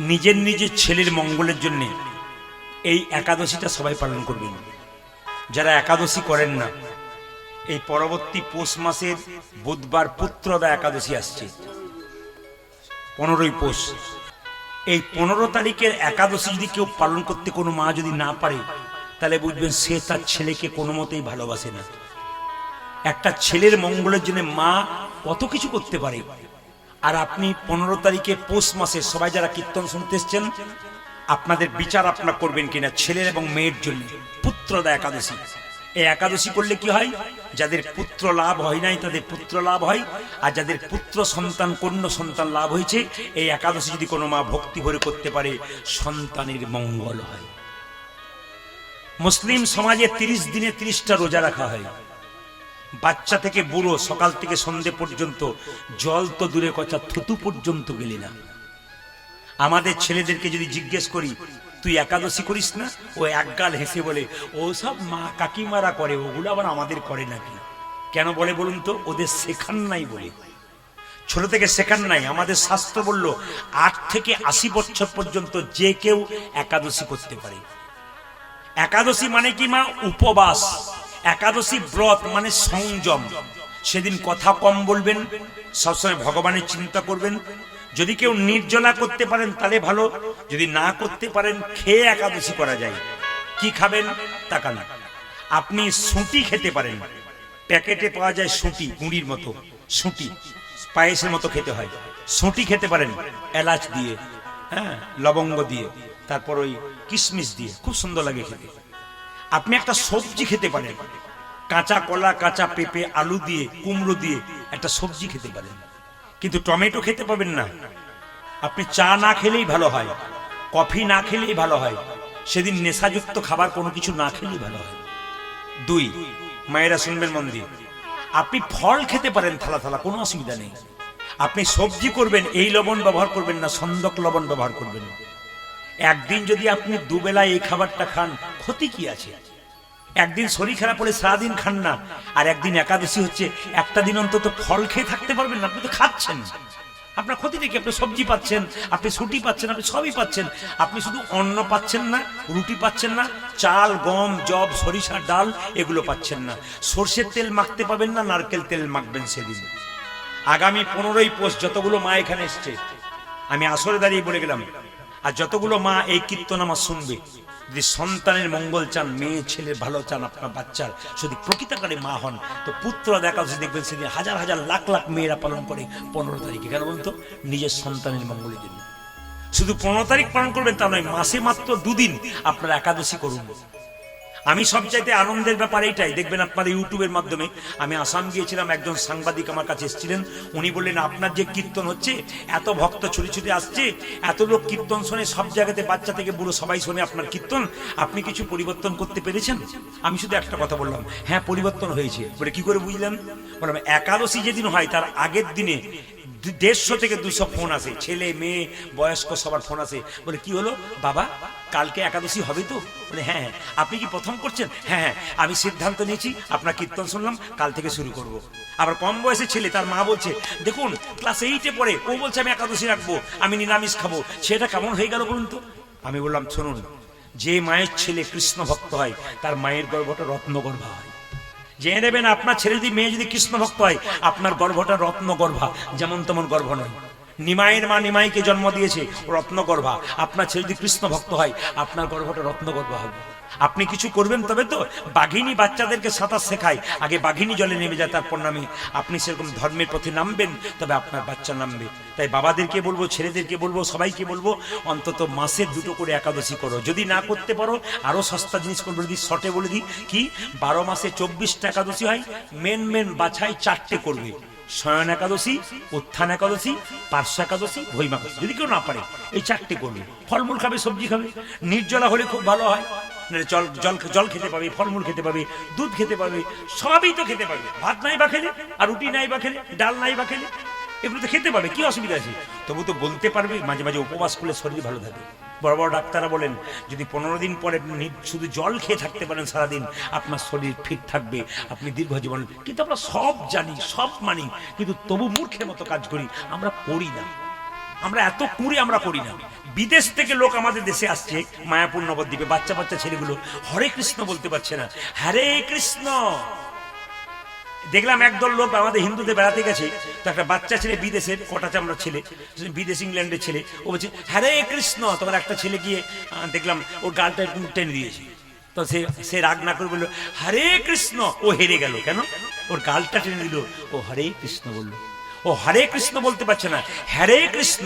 নিজের নিজের ছেলের মঙ্গলের জন্য এই একাদশীটা সবাই পালন করবেন। যারা একাদশী করেন না, এই পরবর্তী পৌষ মাসের বুধবার পুত্রদা একাদশী আসছে, 15ই পৌষ। এই 15 তারিখের একাদশী যদি কেউ পালন করতে কোনো মা যদি না পারে, তাহলে বুঝবেন সে তার ছেলেকে কোনো মতেই ভালোবাসে না। একটা ছেলের মঙ্গলের জন্য মা কত কিছু করতে পারে। আর আপনি 15 তারিখে পৌষ মাসে সবাই যারা কীর্তন শুনতে এসছেন, আপনাদের বিচার আপনারা করবেন কিনা ছেলের এবং মেয়ের জন্য পুত্রদা একাদশী। এই একাদশী করলে কি হয়, যাদের পুত্র লাভ হয় নাই তাদের পুত্র লাভ হয়, আর যাদের পুত্র সন্তান কন্যা সন্তান লাভ হয়েছে, এই একাদশী যদি কোনো মা ভক্তি ভরে করতে পারে, সন্তানের মঙ্গল হয়। মুসলিম সমাজে 30 দিনে 30টা রোজা রাখা হয়। বাচ্চা থেকে বুড়ো সকাল থেকে সন্ধে পর্যন্ত জল তো দূরে কথা, থুতু পর্যন্ত গেলি না। আমাদের ছেলেদেরকে যদি জিজ্ঞেস করি তুই একাদশী করিস না, ও একগাল হেসে বলে ও সব মা কাকিমারা করে, ওগুলো আবার আমাদের করে নাকি। কেন বলে বলুন তো? ওদের শেখান নাই বলে, ছোট থেকে শেখান নাই। আমাদের শাস্ত্র বলল 8 থেকে 80 বছর পর্যন্ত যে কেউ একাদশী করতে পারে। একাদশী মানে কি মা? উপবাস। একাদশী ব্রত মানে সংযম। সেদিন কথা কম বলবেন, সবসময় ভগবানের চিন্তা করবেন। যদি কেউ নির্জলা করতে পারেন তাহলে ভালো, যদি না করতে পারেন খেয়ে একাদশী করা যায়। কি খাবেন? তাকান, আপনি সুঁটি খেতে পারেন। প্যাকেটে পাওয়া যায় সুঁটি, গুঁড়ির মতো সুঁটি, পায়েসের মতো খেতে হয়। সুঁটি খেতে পারেন এলাচ দিয়ে, হ্যাঁ, লবঙ্গ দিয়ে, তারপর ওই কিশমিশ দিয়ে, খুব সুন্দর লাগে খেতে। আপনি একটা সবজি খেতে পারেন, কাঁচা কলা, কাঁচা পেঁপে, আলু দিয়ে, কুমড়ো দিয়ে একটা সবজি খেতে পারেন, কিন্তু টমেটো খেতে পাবেন না। আপনি চা না খেলেই ভালো হয়, কফি না খেলেই ভালো হয়, সেদিন নেশাযুক্ত খাবার কোনো কিছু না খেলেই ভালো হয়। 2, মায়েরা শুনবেন মন দিয়ে, আপনি ফল খেতে পারেন থালা থালা, কোনো অসুবিধা নেই। আপনি সবজি করবেন, এই লবণ ব্যবহার করবেন না, সন্দক লবণ ব্যবহার করবেন। একদিন যদি আপনি দুবেলা এই খাবারটা খান, ক্ষতি কি আছে? একদিন শরীর খারাপ হলে সারাদিন খান না, আর একদিন একাদশী হচ্ছে, একটা দিন অন্তত ফল খেয়ে থাকতে পারবেন না। আপনি তো খাচ্ছেন, আপনার ক্ষতি দেখি। আপনি সবজি পাচ্ছেন, আপনি ছুটি পাচ্ছেন, আপনি সবই পাচ্ছেন। আপনি শুধু অন্ন পাচ্ছেন না, রুটি পাচ্ছেন না, চাল, গম, জব, সরিষা, ডাল এগুলো পাচ্ছেন না। সর্ষের তেল মাখতে পাবেন না, নারকেল তেল মাখবেন সেদিন। আগামী 15ই পৌষ যতগুলো মা এখানে এসছে, আমি আসরে দাঁড়িয়ে বলে গেলাম, আর যতগুলো মা এই কীর্তন আমার শুনবে, যদি সন্তানের মঙ্গল চান, মেয়ে ছেলের ভালো চান, আপনার বাচ্চার যদি প্রকৃতকারে মা হন, তো পুত্র একাদশী দেখবেন সেদিন হাজার হাজার লাখ লাখ মেয়েরা পালন করে 15 তারিখে। কেন বলুন তো? নিজের সন্তানের মঙ্গলের জন্য। শুধু 15 তারিখ পালন করবেন তা নয়, মাসে মাত্র 2 দিন আপনারা একাদশী করুন। আমি সবচাইতে আনন্দের ব্যাপার এইটাই, দেখবেন আপনার ইউটিউবের মাধ্যমে। আমি আসাম গিয়েছিলাম, একজন সাংবাদিক আমার কাছে এসেছিলেন, উনি বললেন আপনার যে কীর্তন হচ্ছে, এত ভক্ত ছুটি ছুটি আসছে, এত লোক কীর্তন শোনে, সব জায়গাতে বাচ্চা থেকে বুড়ো সবাই শোনে আপনার কীর্তন, আপনি কিছু পরিবর্তন করতে পেরেছেন? আমি শুধু একটা কথা বললাম, হ্যাঁ পরিবর্তন হয়েছে। বলে কি করে বুঝলেন? বললাম একাদশী যেদিন হয় তার আগের দিনে 150 থেকে 200 ফোন আসে, ছেলে মেয়ে বয়স্ক সবার ফোন আসে। বলে কি হলো বাবা, কালকে একাদশী হবে তো? বলে হ্যাঁ। আপনি কি প্রথম করছেন? হ্যাঁ হ্যাঁ, আমি সিদ্ধান্ত নিয়েছি, আপনার কীর্তন শুনলাম, কাল থেকে শুরু করব। আবার কম বয়সে ছেলে, তার মা বলছে দেখুন ক্লাস 8-এ পড়ে, ও বলছে আমি একাদশী রাখবো, আমি নিরামিষ খাবো। সেটা কেমন হয়ে গেল বলুন তো? আমি বললাম শুনুন, যে মায়ের ছেলে কৃষ্ণ ভক্ত হয়, তার মায়ের গর্ভটা রত্নগর্ভা হয়। জেনে নেবেন, আপনার ছেলে যদি মেয়ে যদি কৃষ্ণ ভক্ত হয়, আপনার গর্ভটা রত্নগর্ভা, যেমন তেমন গর্ভ নয়। নিমাইয়ের মা নিমাইকে জন্ম দিয়েছে, রত্নগর্ভা। আপনার ছেলে যদি কৃষ্ণ ভক্ত হয়, আপনার গর্ভটা রত্নগর্ভা হবে। আপনি কিছু করবেন তবে তো। বাঘিনী বাচ্চাদেরকে সাঁতার শেখায়, আগে বাঘিনী জলে নেমে যায়, তারপর নামে। আপনি সেরকম ধর্মের পথে নামবেন, তবে আপনার বাচ্চা নামবে। তাই বাবাদেরকে বলবো, ছেলেদেরকে বলবো, সবাইকে বলবো, অন্তত মাসে 2টো করে একাদশী করো। যদি না করতে পারো, আরো সস্তা জিনিস করবো, যদি শর্টে বলে দিই, কি 12 মাসে 24টা একাদশী হয়, মেন বাছাই 4টে করবে। শয়ন একাদশী, উত্থান একাদশী, পার্শ্ব একাদশী, ভৈমা একাদশী। যদি কেউ না পারে এই 4টে করবে। ফলমূল খাবে, সবজি খাবে। নির্জলা হলে খুব ভালো হয়, জল খেতে পাবে, ফলমূল খেতে পাবে, দুধ খেতে পাবে, সবই তো খেতে পাবে। ভাত নাই বা খেলে, আর রুটি নাই বা খেলে, ডাল নাই বা খেলে, এগুলো তো খেতে পাবে, কি অসুবিধা আছে? তবু তো বলতে পারবে, মাঝে মাঝে উপবাস করলে শরীর ভালো থাকে। বড় বড় ডাক্তাররা বলেন যদি 15 দিন পরে শুধু জল খেয়ে থাকতে পারেন সারাদিন, আপনার শরীর ফিট থাকবে, আপনি দীর্ঘ জীবন। কিন্তু আমরা সব জানি, সব মানি, কিন্তু তবু মূর্খের মতো কাজ করি, আমরা করি না। আমরা এত কুঁড়ে আমরা করি না। বিদেশ থেকে লোক আমাদের দেশে আসছে, মায়াপুর নবদ্বীপে বাচ্চা বাচ্চা ছেলেগুলো হরে কৃষ্ণ বলতে পারছে না, হরে কৃষ্ণ। দেখলাম একদল লোক আমাদের হিন্দুদের বেড়াতে গেছে, তো একটা বাচ্চা ছেলে বিদেশের কটা চামড়ার ছেলে, বিদেশ ইংল্যান্ডের ছেলে, ও বলছে হরে কৃষ্ণ। তখন একটা ছেলে গিয়ে দেখলাম ওর গালটা একটু টেনে দিয়েছে, তো সে রাগ না করে বললো হরে কৃষ্ণ। ও হেরে গেল, কেন? ওর গালটা টেনে দিল, ও হরে কৃষ্ণ বললো। ও হরে কৃষ্ণ বলতে পারছে না, হরে কৃষ্ণ।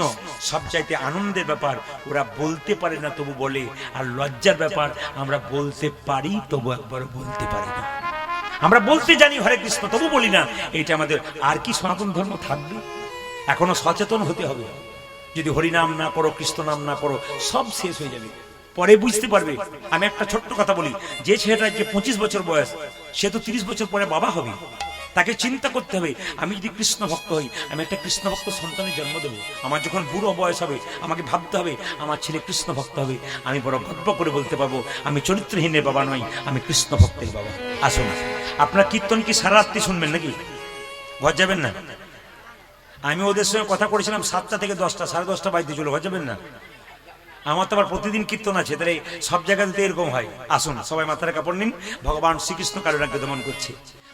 সব চাইতে আনন্দের ব্যাপার, ওরা বলতে পারে না তবু বলে, আর লজ্জার ব্যাপার আমরা বলতে পারি তবু একবার বলতে পারি না। আমরা বলতে জানি হরে কৃষ্ণ তবু বলি না। এটা আমাদের আর কি সনাতন ধর্ম থাকবে? এখনো সচেতন হতে হবে। যদি হরি নাম না করো, কৃষ্ণ নাম না করো, সব শেষ হয়ে যাবে, পরে বুঝতে পারবে। আমি একটা ছোট্ট কথা বলি, যে ছেলেটার যে 25 বছর বয়স, সে তো 30 বছর পরে বাবা হবে। তাকে চিন্তা করতে হবে, আমি যদি কৃষ্ণ ভক্ত হই, আমি একটা কৃষ্ণ ভক্ত সন্তানের জন্ম দেবো। আমার যখন বুড়ো বয়স হবে, আমাকে ভাবতে হবে আমার ছেলে কৃষ্ণ ভক্ত হবে। আমি বড় গর্ব করে বলতে পারবো, আমি চরিত্রহীনের বাবা নই, আমি কৃষ্ণ ভক্তের বাবা। আসুন, আপনার কীর্তন কি সারা রাত্রি শুনবেন নাকি? ঘর যাবেন না? আমি ওদের সঙ্গে কথা করেছিলাম 7টা থেকে 10টা, 10:30 বাজতে চলো, ঘর যাবেন না? আমার তো আবার প্রতিদিন কীর্তন আছে, তাহলে সব জায়গাতে এরকম হয়। আসুন, সবাই মাথার কাপড় নিন। ভগবান শ্রীকৃষ্ণ কালীনাগকে দমন করছে।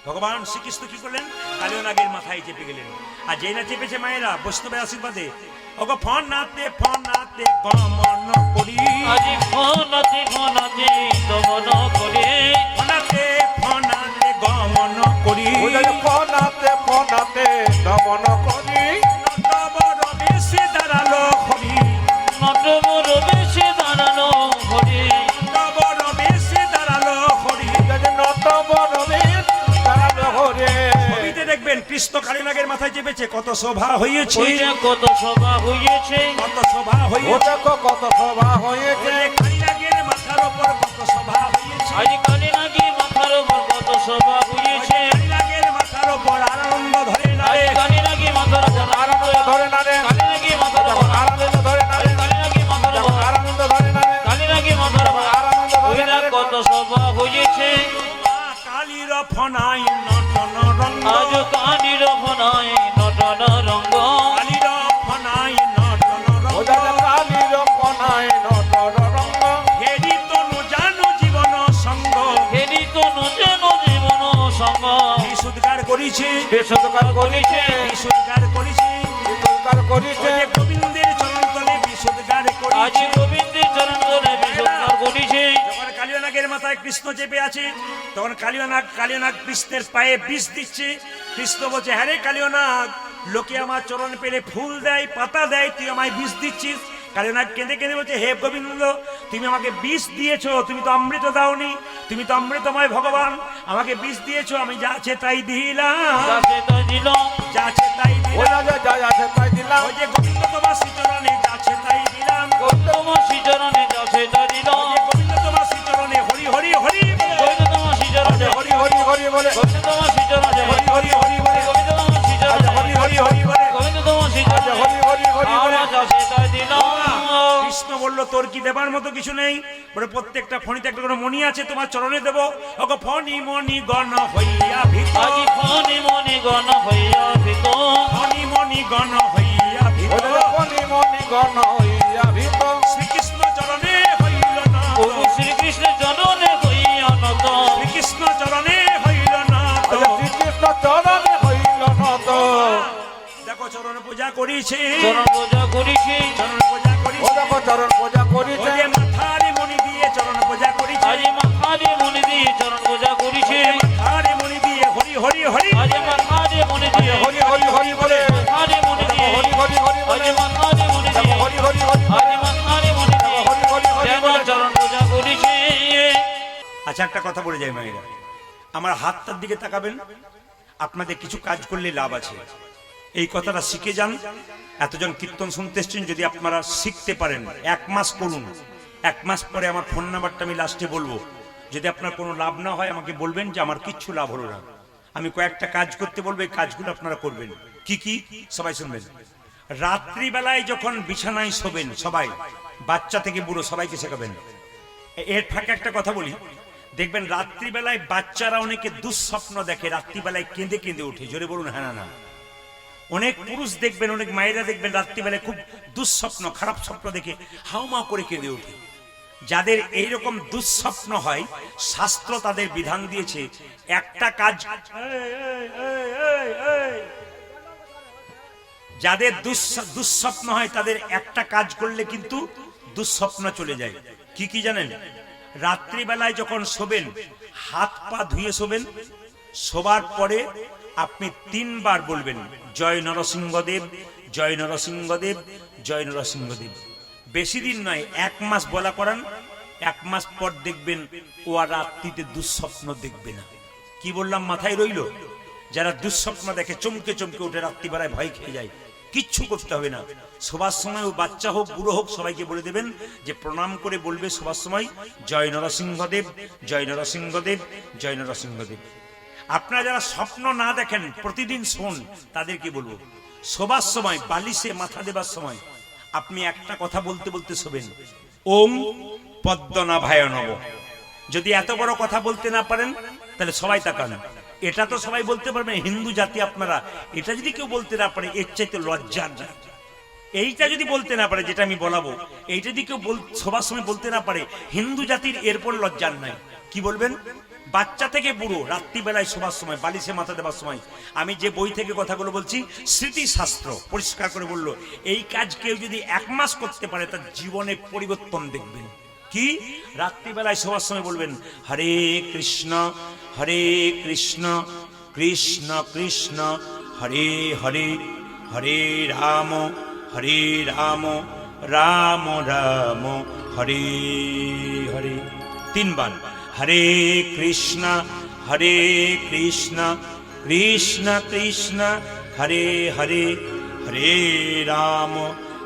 ভগবান শ্রীকৃষ্ণ কি করলেন? কালীনাগের মাথায় চেপে গেলেন। আর যেই না চেপেছে মায়েরা বৈষ্ণবের আশীর্বাদে, ওগো ফনাতে ফনাতে গমন করি, আজি ফনাতে ফনাতে দমন করি, ফনাতে ফনাতে গমন করি, ফনাতে ফনাতে দমন করি, নটবর বেশে দাঁড়ালো হরি, নটবর বেশে দাঁড়ানো হরি, নটবর বেশে দাঁড়ালো হরি। নটবর দাঁড়ালো হরে। ছবিতে দেখবেন কৃষ্ণ কালীনাগের মাথায় চেপেছে, কত শোভা হয়েছে, ওইটা কত সভা হইয়েছে, কত শোভা ও হয়েছে। দেখো কত সভা হয়েছে, কালীনাগের মাথার ওপর কত শোভা হয়েছে, আজ কালীনাগি মাথার উপর কত সভা হইয়েছে, কালীনাগের মাথার ওপর আনন্দ ধরে আজ নারে, কালীনাগি মাথার উপর আনন্দ ধরে না রে, কালীনাগি মাথার উপর আনন্দ ধরে না রে, কালীনাগি মাথার উপর আনন্দ ধরে না রে, কালীনাগি মাথার উপর আনন্দ ধরে না ওইটা রে। কত সভা হইয়েছে, কালীর ফনাই নটন রঙ্গ, আজ কালীর ফনায় নটন রঙ্গ, কালীর ফনাই নটন ও রঙ্গ। দেখো কালীর পনায় নটর রঙ্গ, হেরি তনু জানু জীবন সঙ্গ, হেরি তো নজেন জীবন সঙ্গ, বিশুদ্ধার করিছে, বিশুদ্ধকার করিছে, বিশুদ্ধার করিছে, বিশুদ্ধকার করিছে, ওই যে গোবিন্দের চরণ তলে বিশুদ্ধার আজ করিছে। গোবিন্দের চরণ ধরে বিশুদ্ধার করিছে, যখন কালীনাগের মাথায় কৃষ্ণ চেপে আছে, তখন কালীনাগ কৃষ্ণের পায়ে বিষ দিচ্ছে। কৃষ্ণ বলছে, হ্যাঁ রে কালীনাগ, লোকে আমার চরণ পেলে ফুল দেয়, পাতা দেয়, তুই আমায় বিষ দিচ্ছিস। কালীনাগ কেঁদে কেঁদে বলছে, হে গোবিন্দ, তুমি আমাকে বিষ দিয়েছো, তুমি তো অমৃত দাওনি, তুমি তো অমৃতময় ভগবান, আমাকে বিষ দিয়েছো, আমি যা আছে তাই দিলাম, যাতে তো দিল, যা আছে তাই ও দিলাম। যা আছে তাই দিলাম, ওই যে গোবিন্দ তোমার শ্রীচরণে যা আছে তাই দিলাম, তোমার শ্রীচরণে যাতে তো দিল, ওই যে গোবিন্দ তোমার শ্রীচরণে হরি হরি হরি বলে, গোবিন্দ তোমার শ্রীচরণে, হরি হরি হরি বলে, গোবিন্দ তোমার শ্রীচরণে, হরি হরি হরি বলে, গোবিন্দ তোমার শ্রীচরণে, হরি হরি হরি বলে। গোবিন্দ তোমার শ্রীচরণে, হরি হরি হরি বলে। আমরা যাতে তো দিল, কৃষ্ণ বলল, তোর কি দেবার মতো কিছু নেই? বলে, প্রত্যেকটা ফণিতে একটা করে মণি আছে, তোমার চরণে দেবো। ওগো ফণি মণি গণ হইয়া ভিত, আজি ফণি মণি গণ হইয়া ভিত, ফণি মণি গণ হইয়া ভিত, ও দেখো ফণি মণি গণ হইয়া ভীত, শ্রীকৃষ্ণ চরণে হইল না, প্রভু শ্রীকৃষ্ণের চরণে হইয়া নত, শ্রীকৃষ্ণ চরণে হইল না। শ্রীকৃষ্ণ চরণে হইল নত, দেখো চরণ পূজা করিছে, চরণ পূজা করিছি, চরণ পূজা ও করিছে, দেখো চরণ পূজা ও করিছে, যে মাথারে মণি দিয়ে চরণ পূজা করিছে, আজি মাথারে মনে দিয়ে চরণ পূজা করিছে, মাথারে মণি দিয়ে হরি হরি হরি, আজি মাথারে মনে দিয়ে হরি হরি হরি বলে, মাথারে মনে দিয়ে হরি হরি হরি বলে, আজি মাথারে মনে দিয়ে হরি হরি হরি বলে, আজি মাথারে মনে দিয়ে হরি হরি হরি যেন বলে। চরণ পূজা করিছে। আচ্ছা, একটা কথা বলে যাই মায়েরা, আমার হাতটার দিকে তাকাবেন, আপনাদের কিছু কাজ করলে লাভ আছে। এই কথাটা শিখে যান। এতজন কীর্তন শুনতে এসছেন, যদি আপনারা শিখতে পারেন, 1 মাস করুন। 1 মাস পরে আমার ফোন নাম্বারটা আমি লাস্টে বলবো। যদি আপনার কোনো লাভ না হয়, আমাকে বলবেন যে আমার কিচ্ছু লাভ হলো না। আমি কয়েকটা কাজ করতে বলবো, এই কাজগুলো আপনারা করবেন। কি কি? সবাই শুনবেন। রাত্রিবেলায় যখন বিছানায় শোবেন, সবাই, বাচ্চা থেকে বুড়ো, সবাইকে শেখাবেন। এর ফাঁকে একটা কথা বলি, দেখবেন রাত্রিবেলায় বাচ্চারা অনেকে দুঃস্বপ্ন দেখে, রাত্রিবেলায় কেঁদে কেঁদে ওঠে। জোরে বলুন হ্যাঁ না না। অনেক পুরুষ দেখবেন, অনেক মায়েরা দেখবেন রাত্রিবেলায় খুব দুঃস্বপ্ন, খারাপ স্বপ্ন দেখে হাউমা করে কেঁদে ওঠে। যাদের এইরকম দুঃস্বপ্ন হয়, শাস্ত্র তাদের বিধান দিয়েছে একটা কাজ, যাদের দুঃস্বপ্ন হয় তাদের একটা কাজ করলে কিন্তু দুঃস্বপ্ন চলে যায়। কি কি জানেন? রাত্রিবেলায় যখন শোবেন হাত পা ধুয়ে শোবেন, শোবার পরে আপনি 3 বার বলবেন জয় নরসিংহদেব, জয় নরসিংহদেব, জয় নরসিংহদেব। বেশি দিন নয়, 1 মাস বলা করান। 1 মাস পর দেখবেন ও আর রাত্রিতে দুঃস্বপ্ন দেখবে না। কি বললাম মাথায় রইল? যারা দুঃস্বপ্ন দেখে চমকে চমকে উঠে রাত্রিবেলায় ভয় খেয়ে যায়, কিচ্ছু করতে হবে না। শোবার সময় ও বাচ্চা হোক বুড়ো হোক সবাইকে বলে দেবেন যে প্রণাম করে বলবে শোবার সময় জয় নরসিংহদেব, জয় নরসিংহদেব, জয় নরসিংহদেব। আপনারা যারা স্বপ্ন না দেখেন, প্রতিদিন শোন, তাদেরকে বলবো শোবার সময় বালিশে মাথা দেবার সময় আপনি একটা কথা বলতে বলতে শোবেন, ওম পদ্মনাভায় নমঃ। যদি এত বড় কথা বলতে না পারেন তাহলে সবাই তাকান। এটা তো সবাই বলতে পারবেন, হিন্দু জাতি আপনারা। এটা যদি কেউ বলতে না পারে এর চাইতে লজ্জার নাই। এইটা যদি বলতে না পারে, যেটা আমি বলাবো, এইটা যদি কেউ সবার সময় বলতে না পারে, হিন্দু জাতির এরপর লজ্জার নাই। কি বলবেন? বাচ্চা থেকে বুড়ো রাত্রিবেলায় শোবার সময় বালিশে মাথা দেবার সময়, আমি যে বই থেকে কথাগুলো বলছি স্মৃতিশাস্ত্র পরিষ্কার করে বললো, এই কাজ কেউ যদি 1 মাস করতে পারে তার জীবনে পরিবর্তন দেখবেন। কি? রাত্রিবেলায় শোবার সময় বলবেন হরে কৃষ্ণ, হরে কৃষ্ণ, কৃষ্ণ কৃষ্ণ হরে হরে, হরে রাম, হরে রাম, রাম রাম হরে হরে। 3 বার হরে কৃষ্ণ, হরে কৃষ্ণ, কৃষ্ণ কৃষ্ণ হরে হরে, হরে রাম,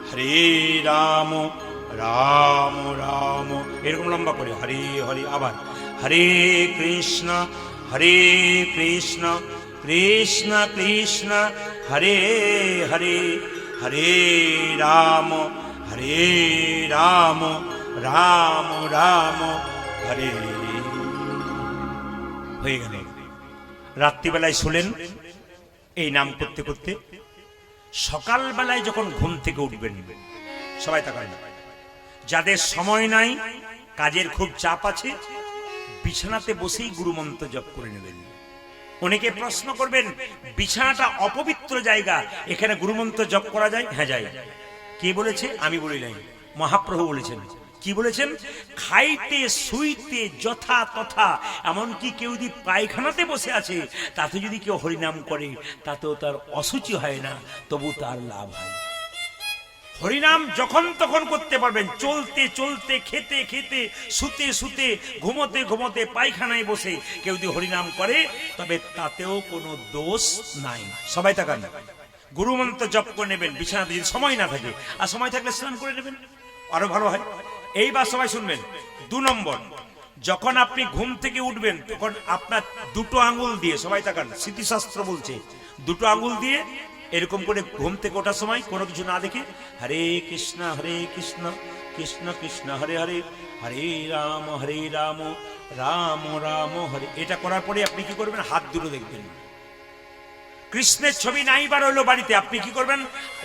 হরে রাম, রাম রাম। এরকম লম্বা করে হরে হরে। আবার হরে কৃষ্ণ, হরে কৃষ্ণ, কৃষ্ণ কৃষ্ণ হরে হরে, হরে রাম, হরে রাম, রাম রাম হরে। হয়ে গেল। রাত্রিবেলায় শুলেন এই নাম করতে করতে, সকালবেলায় যখন ঘুম থেকে উঠবেন, সবাই তাকায় না, যাদের সময় নাই, কাজের খুব চাপ আছে, বিছানাতে বসেই গুরুমন্ত্র জপ করে নেবেন। অনেকে প্রশ্ন করবেন বিছানাটা অপবিত্র জায়গা, এখানে গুরুমন্ত্র জপ করা যায়? হ্যাঁ যায়। কে বলেছে? আমি বলি নাই, মহাপ্রভু বলেছেন। কি বলেছেন? খাইতে শুইতে যথা তথা, এমনকি কেউ যদি পায়খানাতে বসে আছে তাতে যদি কেউ হরিনাম করে তাতেও তার অসুচি হয় না, তবু তার লাভ হয়। হরিনাম যখন তখন করতে পারবেন, চলতে চলতে, খেতে খেতে, শুতে শুতে, ঘুমোতে ঘুমোতে, পায়খানায় বসে কেউ যদি হরিনাম করে তবে তাতেও কোনো দোষ নাই। সবাই তাকান। গুরুমন্ত্র জপ করে নেবেন বিছানাতে, যদি সময় না থাকে, আর সময় থাকলে স্নান করে নেবেন, আরো ভালো হয়। এইবার সবাই শুনবেন। 2 নম্বর, যখন আপনি ঘুম থেকে উঠবেন তখন আপনার 2টো আঙ্গুল দিয়ে, সবাই তাকান, স্মৃতিশাস্ত্র বলছে 2টো আঙ্গুল দিয়ে এরকম করে ঘুম থেকে ওঠার সময় কোনো কিছু না দেখে হরে কৃষ্ণ, হরে কৃষ্ণ, কৃষ্ণ কৃষ্ণ হরে হরে, হরে রাম, রাম রাম হরে। এটা করার পরে আপনি কি করবেন? হাত দুটো দেখবেন। কৃষ্ণের ছবি নাই বার হলো বাড়িতে, আপনি কি করবেন?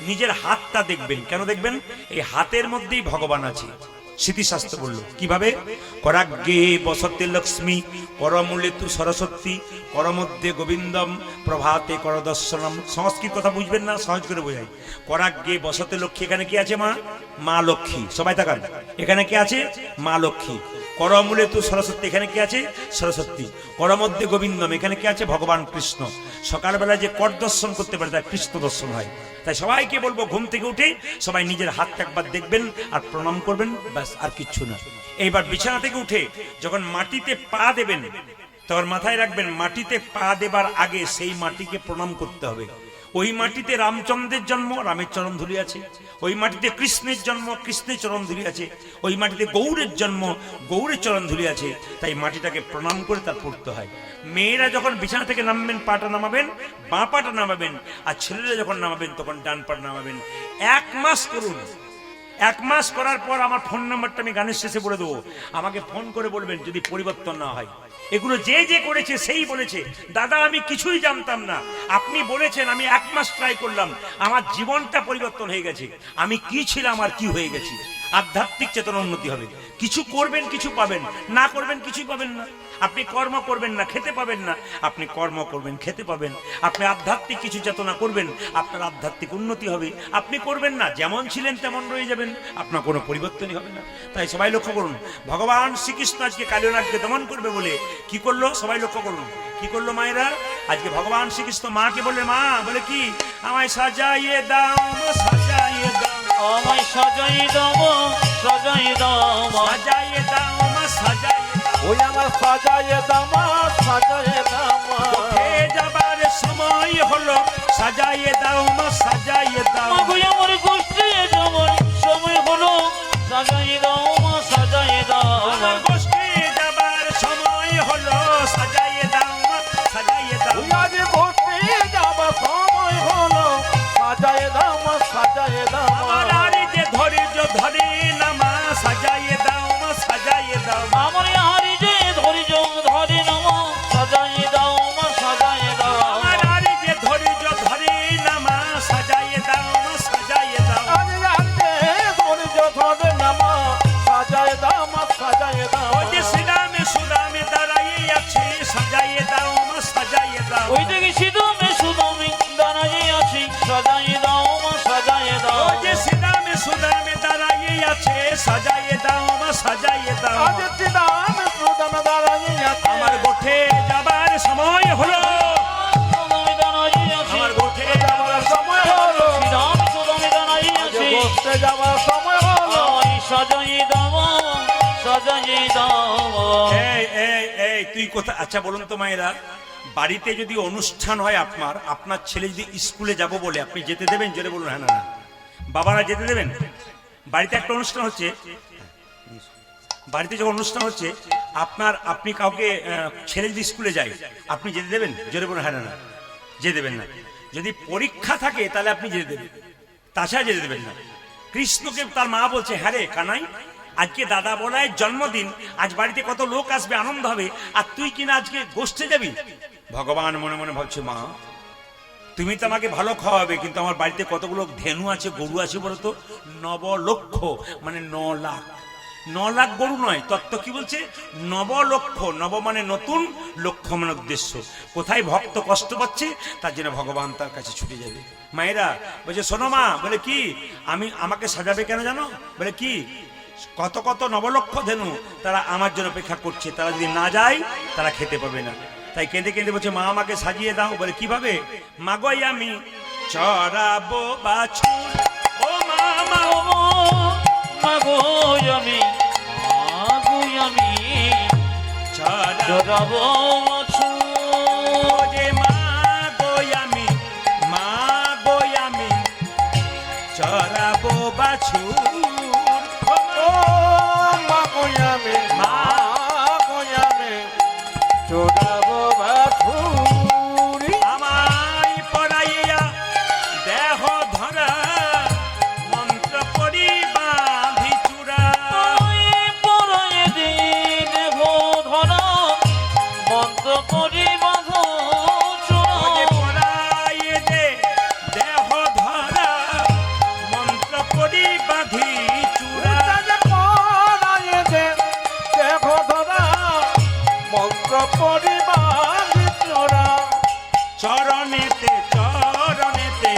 নিজের হাতটা দেখবেন। কেন দেখবেন? এই হাতের মধ্যেই ভগবান আছে। স্মৃতিশাস্ত্র বললো কিভাবে? করাগ্গে বসতে লক্ষ্মী, করমূলে তু সরস্বতী, করমধ্যে গোবিন্দম, প্রভাতে করদর্শনম। সংস্কৃত কথা বুঝবেন না, সহজ করে বোঝাই। করাগ্গে বসতে লক্ষ্মী, এখানে কি আছে? মা, মা লক্ষ্মী। সবাই তাকান, এখানে কি আছে? মা লক্ষ্মী। করমূলে তু সরস্বতী, এখানে কি আছে? সরস্বতী। করমধ্যে গোবিন্দম, এখানে কি আছে? ভগবান কৃষ্ণ। সকালবেলা যে কর দর্শন করতে পারে তার কৃষ্ণ দর্শন হয়। তাই সবাইকে বলবো ঘুম থেকে উঠে সবাই নিজের হাতটা একবার দেখবেন আর প্রণাম করবেন, ব্যাস, আর কিচ্ছু না। এইবার বিছানা থেকে উঠে যখন মাটিতে পা দেবেন তখন মাথায় রাখবেন মাটিতে পা দেবার আগে সেই মাটিকে প্রণাম করতে হবে। ওই মাটিতে রামচন্দ্রের জন্ম, রামের চরণ ধুলি আছে। ওই মাটিতে কৃষ্ণের জন্ম, কৃষ্ণের চরণ ধুলি আছে। ওই মাটিতে গৌরের জন্ম, গৌরের চরণ ধুলি আছে। তাই মাটিটাকে প্রণাম করে তার পড়তে হয়। মেয়েরা যখন বিছানা থেকে নামবেন পাটা নামাবেন, বাঁ পাটা নামাবেন, আর ছেলেরা যখন নামাবেন তখন ডান পাটা নামাবেন। 1 মাস করুন। 1 মাস করার পর আমার ফোন নাম্বারটা আমি গানের শেষে বলে দেবো, আমাকে ফোন করে বলবেন যদি পরিবর্তন না হয়। এগুলো যে যে করেছে সেই বলেছে, দাদা আমি কিছুই জানতাম না, আপনি বলেছেন, আমি 1 মাস ট্রাই করলাম, আমার জীবনটা পরিবর্তন হয়ে গেছে, আমি কি ছিলাম আর কি হয়ে গেছি। আধ্যাত্মিক চেতনা উন্নতি হবে। কিছু করবেন কিছু পাবেন, না করবেন কিছুই পাবেন না। আপনি কর্ম করবেন না খেতে পাবেন না, আপনি কর্ম করবেন খেতে পাবেন। আপনি আধ্যাত্মিক কিছু চেতনা করবেন, আপনার আধ্যাত্মিক উন্নতি হবে। আপনি করবেন না, যেমন ছিলেন তেমন রয়ে যাবেন, আপনার কোনো পরিবর্তনই হবে না। তাই সবাই লক্ষ্য করুন, ভগবান শ্রীকৃষ্ণ আজকে কালিয়ানাথকে দমন করবে বলে কি করলো, সবাই লক্ষ্য করুন কি করলো মায়েরা। আজকে ভগবান শ্রীকৃষ্ণ মাকে বললে, মা বলে কি, আমায় সাজাইয়ে দাও সাজাইয়ে দাও, আমায় সাজাই দাও সাজাই দাও, সাজাইয়ে দাও মা সাজাইয়ে দাও, ওই আমার সাজায়ে দামা সাজায়ে দামা এ যাবার সময় হলো, সাজাইয়ে দাও মা সাজাইয়ে দাও, মাগো আমার গোষ্ঠী যাবার সময় হলো, সাজাই দাও মা সাজাই দাও, আমার গোষ্ঠী যাবার সময় হলো, সাজাইয়ে দাও মা সাজাইয়ে দাও, ওই আজ ঘুরতে যাবার সময় হলো, সাজায়ে দামা সাজায়ে দামা আমার আরে যে ধৈর্য ধরে না মা, সাজাইয়ে দাও মা সাজাইয়ে দাও, আমার হারি যে ধৈর্য ধরে নামা, সাজাই দাও মা সাজাই দাও, আমার আরে যে ধৈর্য ধরে না মা, সাজাইয়ে দাও মা সাজাইয়ে দাও, আজ রাতে ধৈর্য ধরে নামা সাজায়ে দামা সাজায়ে দামা ওই যে শ্রীরামে সুদামে দাঁড়াইয়ে আছে, সাজাইয়ে দাও মা সাজাইয়ে দাও, ওই দেখি সিধুমে সুদমে দাঁড়াই আছি, সাজাই দাও মা সাজাই দাও, ওই যে শ্রীরামে সুদামে দাঁড়াইয়ে আছে, সাজাইয়ে দাও মা সাজাইয়ে দাও, আজ তিদাম সুদাম দাঁড়াইয়ে আছে আমার গোঠে যাবার সময় হলো, সুদমে দাঁড়াই আছি, আমার গোঠে যাবার সময় হলো, শ্রীরাম সুদমে দাঁড়াই আজ আছি, ঘুরতে যাবার সময় হলো, আমায় সাজাই দাও সাজাই দাও। এই এই এই তুই কোথা, আচ্ছা বলুন তো মায়েরা, বাড়িতে যদি অনুষ্ঠান হয় আপনার, আপনার ছেলে যদি স্কুলে যাব বলে, আপনি যেতে দেবেন? জোরে বলুন হ্যাঁ না না। বাবারা যেতে দেবেন? বাড়িতে একটা অনুষ্ঠান হচ্ছে, বাড়িতে যখন অনুষ্ঠান হচ্ছে আপনার, আপনি কাউকে ছেলে যদি স্কুলে যায়, আপনি যেতে দেবেন? জোরে বলুন হ্যাঁ না না। যেতে দেবেন না। যদি পরীক্ষা থাকে তাহলে আপনি যেতে দেবেন, তাছাড়া যেতে দেবেন না। কৃষ্ণকে তার মা বলছে, হ্যাঁ রে কানাই, আজকে দাদা বলায় জন্মদিন, আজ বাড়িতে কত লোক আসবে, আনন্দ হবে, আর তুই কিনা আজকে গোষ্ঠে যাবি। ভগবান মনে মনে ভাবছে, মা তুমি তো আমাকে ভালো খাওয়াবে, কিন্তু আমার বাড়িতে কতগুলো ধেনু আছে, গরু আছে বলতো, 9 লক্ষ, মানে 9 লাখ। 9 লাখ গরু নয়, তত্ত্ব কি বলছে, 9 লক্ষ। নব মানে নতুন, লক্ষ্য মানে উদ্দেশ্য। কোথায় ভক্ত কষ্ট পাচ্ছে, তার জন্য ভগবান তার কাছে ছুটে যাবে। মায়েরা বলছে, শোনো মা, বলে কি, আমাকে সাজাবে কেন জানো? বলে কি, কত কত 9 লক্ষ ধেনু তারা আমার জন্য অপেক্ষা করছে, তারা যদি না যায় তারা খেতে পাবে না। তাই কেঁদে কেঁদে বলছে, মা আমাকে সাজিয়ে দাও। বলে কিভাবে? মাগো আমি চড়াবো বাছুর, ও মামা ও মাগো আমি চড়াবো চড়াবো যে মাগো আমি চড়াবো বাছুর, ও মা কইয়ামে মা কইয়ামে চোরাবো বাছুরি আমায় পড়াইয়া দেহ ধরা, মন্ত্র করি বাঁধি চূড়া, ওই পরায়ে দিন গো ধরা, মন্ত্র করি বাঁধো ওরে চূড়া, পড়াইয়ে দে দেহ ধরা, মন্ত্র করি বাঁধি চূড়া, উড়ালে পড়ায়ে দে দেখো ধরা মন্ত্র পরিবার চোরা চরণেতে চরণেতে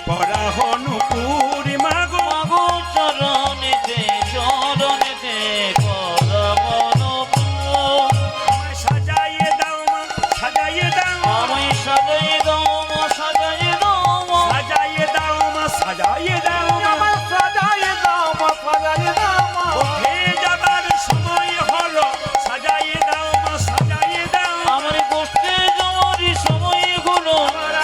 পরাহনু পুরি মাগো, মাগো চরণেতে চরণেতে করবন আমায় সাজাইয়ে দাও মা, সাজাইয়ে দাও, আমায় সাজাই দাও মা সাজাই দাও মা, সাজাইয়ে দাও মা, সাজাইয়ে দাও মা, আমার সাজায়ে দাও মা সাজায়ে দাও মা উঠে যাবার সময় হলো, সাজাইয়ে দাও মা, সাজাইয়ে দাও, আমার গোষ্ঠে যাওয়ার সময় হলো, আমার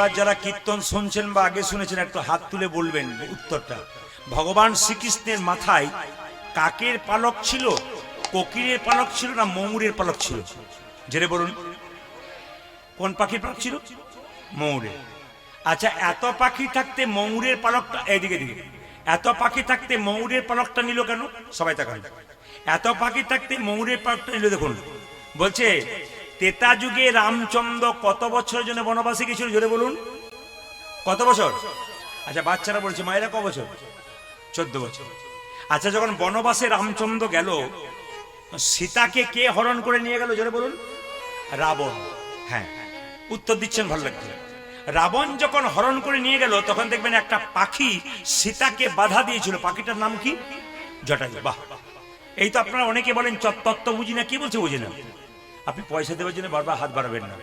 এবার যারা কীর্তন শুনছেন বা আগে শুনেছেন একটু হাত তুলে বলবেন উত্তরটা। ভগবান শ্রীকৃষ্ণের মাথায় কাকের পালক ছিল, কোকিলের পালক ছিল না ময়ূরের পালক ছিল? জেনে বলুন, কোন পাখির পালক ছিল? ময়ূরের। আচ্ছা, এত পাখি থাকতে ময়ূরের পালকটা, এইদিকে দিকে, এত পাখি থাকতে ময়ূরের পালকটা নিল কেন? সবাই তাকান। এত পাখি থাকতে ময়ূরের পালকটা নিল, দেখুন বলছে ত্রেতা যুগে রামচন্দ্র কত বছরের জন্য বনবাসে গেছিল? জোরে বলুন, কত বছর? আচ্ছা, বাচ্চারা বলছে মায়েরা ক বছর? 14 বছর। আচ্ছা, যখন বনবাসে রামচন্দ্র গেল, সীতাকে কে হরণ করে নিয়ে গেল? জোরে বলুন, রাবণ। হ্যাঁ, উত্তর দিচ্ছেন, ভালো লাগছে। রাবণ যখন হরণ করে নিয়ে গেল, তখন দেখবেন একটা পাখি সীতাকে বাধা দিয়েছিল। পাখিটার নাম কি? জটায়ু। বাহ, এই তো আপনারা অনেকে বলেন তত্ত্ব বুঝি না, কি বলছে বুঝি না। আপনি পয়সা দেওয়ার জন্য বারবার হাত বাড়াবেন না,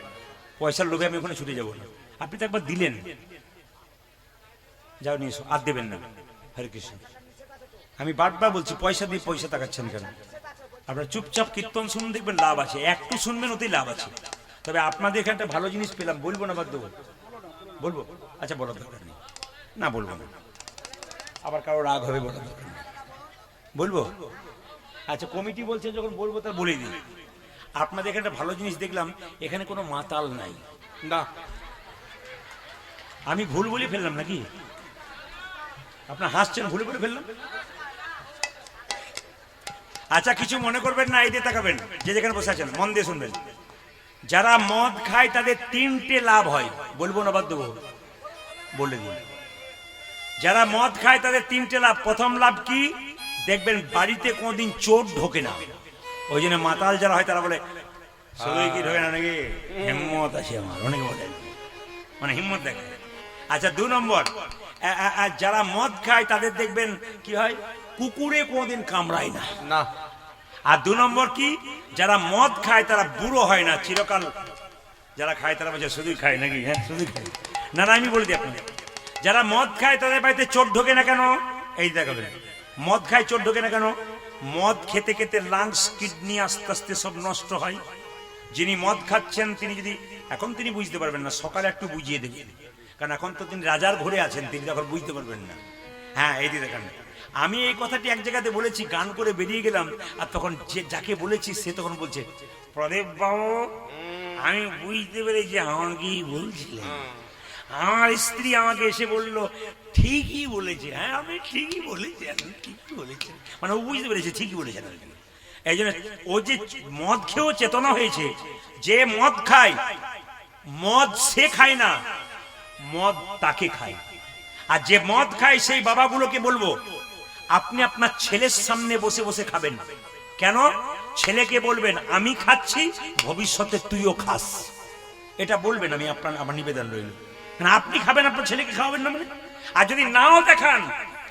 পয়সার লোভে আমি ওখানে ছুটে যাবো না। আপনি তো একবার দিলেন, যাও নিয়ে এসো, আর দেবেন না। হরে কৃষ্ণ। আমি বারবার বলছি পয়সা দিয়ে পয়সা তাকাচ্ছেন কেন? আপনারা চুপচাপ কীর্তন শুনুন, দেখবেন লাভ আছে। একটু শুনবেন, ওতেই লাভ আছে। তবে আপনাদের এখানে একটা ভালো জিনিস পেলাম, বলবো না বাদ দেবো? বলবো? আচ্ছা, বলার দরকার নেই, না বলবো না, আবার কারো রাগ হবে, বলার দরকার নেই। বলবো? আচ্ছা, কমিটি বলছে যখন বলবো তার বলে দিই। আপনাদের এখানে একটা ভালো জিনিস দেখলাম, এখানে কোনো মাতাল নাই। না, আমি ভুল বলে ফেললাম নাকি? আপনার হাসছেন, ভুল বলে ফেললাম? আচ্ছা, কিছু মনে করবেন না, এই দিয়ে তাকাবেন, যে যেখানে বসে আছেন মন দিয়ে শুনবেন। যারা মদ খায় তাদের 3টে লাভ হয়। বলবো না বাদ দেবো? বলে দিন। যারা মদ খায় তাদের 3টে লাভ। প্রথম লাভ কি? দেখবেন বাড়িতে কোনোদিন চোর ঢোকে না। ওই জন্য মাতাল যারা হয় তারা বলে সবাই কি ঢোকে না নাকি, হিম্মত আছে আমার, অনেকে বলে, মানে হিম্মত দেখে। আচ্ছা, 2 নম্বর, যারা মদ খায় তাদের দেখবেন কি হয়, কুকুরে কোনোদিন কামড়ায় না। না। আর 2 নম্বর কি, যারা মদ খায় তারা বুড়ো হয় না চিরকাল। যারা খায় তারা বলছে শুধুই খায় নাকি? হ্যাঁ, শুধুই খায় না। না, আমি বলে দিই আপনাদের, যারা মদ খায় তাদের বাড়িতে চোর ঢোকে না কেন? এই দেখাবেন, মদ খায় চোর ঢোকে না কেন? মদ খেতে খেতে লাংস, কিডনি আস্তে আস্তে সব নষ্ট হয়। যিনি মদ খাচ্ছেন তিনি যদি, এখন তিনি বুঝতে পারবেন না, সকালে একটু বুঝিয়ে দেবেন, কারণ এখন তো তিনি রাজার ঘরে আছেন, তিনি তখন বুঝতে পারবেন না। হ্যাঁ, এই দিয়ে দেখেন, আমি এই কথাটি এক জায়গাতে বলেছি, গান করে বেরিয়ে গেলাম, আর তখন যে যাকে বলেছি সে তখন বলছে, প্রদীপ বাবু আমি বুঝতে পেরেছি আমাকেই বলছিলেন। আমার স্ত্রী আমাকে এসে বলল ঠিকই বলেছে। হ্যাঁ, আমি ঠিকই বলেছি, আমি ঠিকই বলেছি, মানে ও বুঝতে পেরেছে ঠিকই বলেছেন। এই জন্য ও যে মদ খেয়েও চেতনা হয়েছে। যে মদ খায়, মদ সে খায় না, মদ তাকে খায়। আর যে মদ খায় সেই বাবাগুলোকে বলবো, আপনি আপনার ছেলের সামনে বসে বসে খাবেন। কেন? ছেলেকে বলবেন আমি খাচ্ছি, ভবিষ্যতে তুইও খাস, এটা বলবেন। আমি আমার নিবেদন রইল, আপনি খাবেন, আপনার ছেলেকে খাওয়াবেন না মানে? আর যদি নাও দেখান,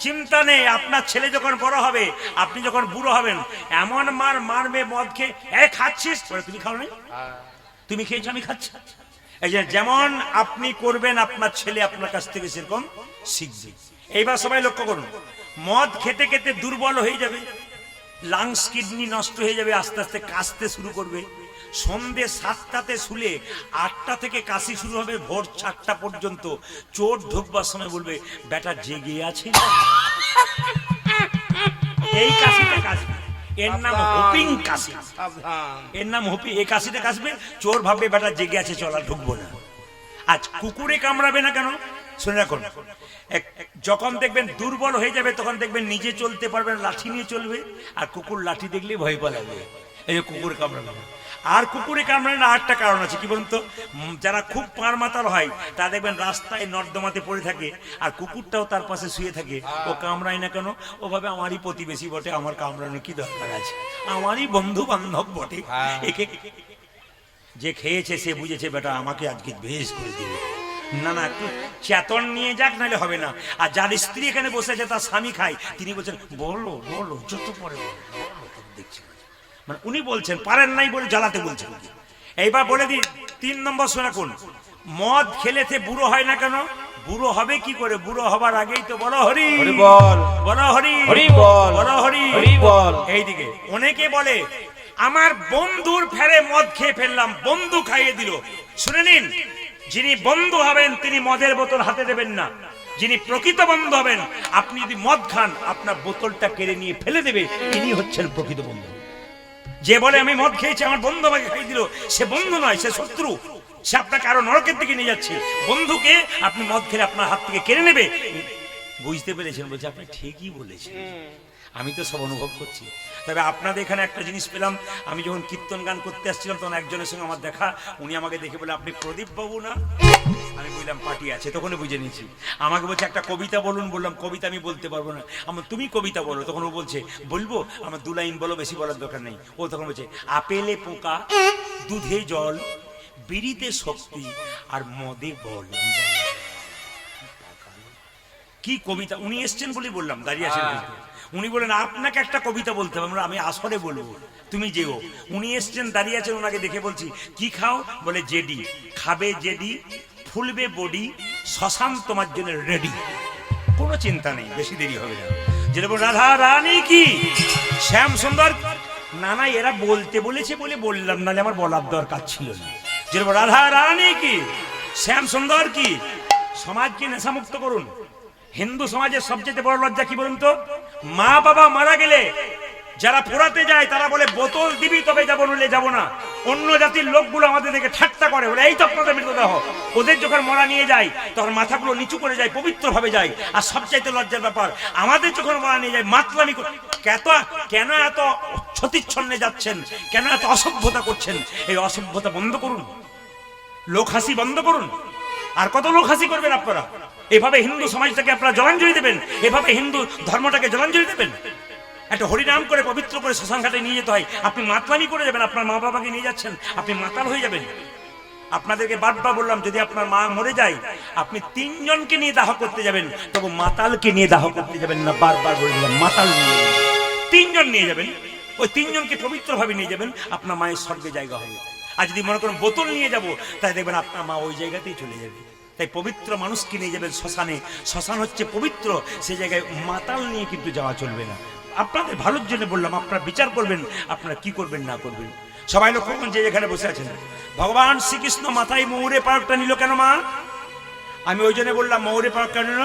চিন্তা নেই, আপনার ছেলে যখন বড় হবে, আপনি যখন বুড়ো হবেন, এমন মারবে মদ খেয়ে, খাচ্ছিস, তুমি খাও নাই, তুমি খেয়েছো আমি খাচ্ছি। এই যে যেমন আপনি করবেন, আপনার ছেলে আপনার কাছ থেকে সেরকম শিখবে। এইবার সবাই লক্ষ্য করুন, মদ খেতে খেতে দুর্বল হয়ে যাবে, লাংস কিডনি নষ্ট হয়ে যাবে, আস্তে আস্তে কাশতে শুরু করবে। সন্ধ্যে 7টাতে শুলে 8টা থেকে কাশি শুরু হবে, ভোর 4টা পর্যন্ত। চোর ঢুকবার সময় বলবে বেটা জেগে আছে, এই কাশিটা কাশবে, এর নাম হোপিং কাশি, এর নাম হোপি। এই কাশিটা কাশবে, চোর ভাববে বেটা জেগে আছে, চল আর ঢুকবো না। আজ কুকুরে কামড়াবে না কেন? শুনে রাখুন, যখন দেখবেন দুর্বল হয়ে যাবে, তখন দেখবেন নিজে চলতে পারবে না, লাঠি নিয়ে চলবে, আর কুকুর লাঠি দেখলে ভয় পালাবে। এই যে কুকুর কামড়াবে না। আর কুকুরে কামড়ায় না, আরেকটা কারণ আছে, কি বলুন তো? যারা খুব পার মাতাল হয়, তা দেখবেন রাস্তায় নর্দমাতে পড়ে থাকে, আর কুকুরটাও তার পাশে শুয়ে থাকে। ও কামড়ায় না কেন? ও ভাবে আমারই প্রতিবেশী বটে, আমার কামড়ানোর কি দরকার আছে, আমারই বন্ধু বান্ধব বটে। একে যে খেয়েছে সে বুঝেছে বেটা আমাকে আজকে বেশ করে দিবে। না না, একটু চেতন নিয়ে যাক, নাহলে হবে না। আর যার স্ত্রী এখানে বসে আছে, তার স্বামী খায়, তিনি বলছেন বলো বলো, যত পরে দেখছি, মানে উনি বলছেন পারেন নাই বলে জ্বালাতে বলছেন। এইবার বলে দিই 3 নম্বর শোনা, কোন মদ খেলেতে বুড়ো হয় না কেন? বুড়ো হবে কি করে? বুড়ো হবার আগেই তো বলো হরি বল, বলো হরি বল, বলো হরি বল। এইদিকে অনেকে বলে আমার বন্ধুর ফেরে মদ খেয়ে ফেললাম, বন্ধু খাইয়ে দিল। শুনে নিন, যিনি বন্ধু হবেন তিনি মদের বোতল হাতে দেবেন না। যিনি প্রকৃত বন্ধু হবেন, আপনি যদি মদ খান আপনার বোতলটা কেড়ে নিয়ে ফেলে দেবে, ইনি হচ্ছেন প্রকৃত বন্ধু। যে বলে আমি মদ খেয়েছি আমার বন্ধু আমাকে খাইয়ে দিল, সে বন্ধু নয়, সে শত্রু। সে আপনাকে আরো নরকের দিকে নিয়ে যাচ্ছে। বন্ধুকে আপনি মদ খেলে আপনার হাত থেকে কেড়ে নেবে। বুঝতে পেরেছেন? বলছে আপনি ঠিকই বলেছেন, আমি তো সব অনুভব করছি। তবে আপনাদের এখানে একটা জিনিস পেলাম, আমি যখন কীর্তন গান করতে আসছিলাম তখন একজনের সঙ্গে আমার দেখা, উনি আমাকে দেখে বলে আপনি প্রদীপ বাবু না? আমি বললাম পার্টি আছে, তখন বুঝে নিয়েছি। আমাকে বলছে একটা কবিতা বলুন, বললাম কবিতা আমি বলতে পারবো না। আমার তুমি কবিতা বলো। তখন ও বলছে বলবো, আমার 2 লাইন বলো, বেশি বলার দরকার নেই। ও তখন বলছে আপেলে পোকা, দুধে জল, বিড়িতে শক্তি, আর মদে বল। কি কবিতা! উনি এসছেন বলে বললাম, দাঁড়িয়ে আছেন। উনি বলেন আপনাকে একটা কবিতা বলতে হবে। আমি আসরে বলবো, তুমি যেও। উনি এসছেন, দাঁড়িয়ে আছেন, ওনাকে দেখে বলছি কি খাও? বলে জেডি। খাবে জেডি, ফুলবে বডি, শ্মশান তোমার জন্য রেডি। কোনো চিন্তা নেই, বেশি দেরি হবে না। যেরকম রাধা রানী কি, শ্যাম সুন্দর, না না এরা বলতে বলেছে বলে বললাম, না আমার বলার দরকার ছিল না। যেরকম রাধা রানী কি, শ্যাম সুন্দর কি, সমাজকে নেশামুক্ত করুন। হিন্দু সমাজের সবচেয়ে বড় লজ্জা কি বলুন তো? মা বাবা মারা গেলে যারা পোড়াতে যায় তারা বলে বোতল দিবি তবে যাবো, নইলে যাবো না। অন্য জাতির লোকগুলো আমাদের দেখে ঠাট্টা করে, বলে এই তো আপনাদের মৃতদেহ। ওদের যখন মরা নিয়ে যায় তখন মাথাগুলো নিচু করে যায়, পবিত্র ভাবে যায়। আর সবচাইতে লজ্জার ব্যাপার, আমাদের যখন মরা নিয়ে যায় মাতলামি করে। কেন এত ছতিচ্ছন্নে যাচ্ছেন? কেন এত অসভ্যতা করছেন? এই অসভ্যতা বন্ধ করুন, লোক হাসি বন্ধ করুন। আর কত লোক হাসি করবেন আপনারা? এভাবে হিন্দু সমাজটাকে আপনারা জলাঞ্জলি দেবেন? এভাবে হিন্দু ধর্মটাকে জলাঞ্জলি দেবেন? একটা হরিনাম করে পবিত্র করে শ্মশান ঘাটে নিয়ে যেতে হয়, আপনি মাতলামি করে যাবেন। আপনার মা বাবাকে নিয়ে যাচ্ছেন, আপনি মাতাল হয়ে যাবেন। আপনাদেরকে বারবার বললাম, যদি আপনার মা মরে যায় আপনি 3 জনকে নিয়ে দাহ করতে যাবেন, তবে মাতালকে নিয়ে দাহ করতে যাবেন না। বারবার বলে দিলাম, মাতাল নিয়ে যাবেন। 3 জন নিয়ে যাবেন, ওই 3 জনকে পবিত্র ভাবে নিয়ে যাবেন, আপনার মায়ের স্বর্গে জায়গা হবে। আর যদি মনে করেন বোতল নিয়ে যাব, তাই দেখবেন আপনার মা ওই জায়গাতেই চলে যাবে। তাই পবিত্র মানুষকে নিয়ে যাবেন শ্মশানে। শ্মশান হচ্ছে পবিত্র, সেই জায়গায় মাতাল নিয়ে কিন্তু যাওয়া চলবে না। আপনাদের ভালোর জন্য বললাম, আপনারা বিচার করবেন আপনারা কি করবেন না করবেন। সবাই লক্ষ্য করুন, যে যেখানে বসে আছেন, ভগবান শ্রীকৃষ্ণ মাথায় ময়ূরে পালকটা নিল কেন মা? আমি ওই জন্য বললাম ময়ূরে পালক কেন নিল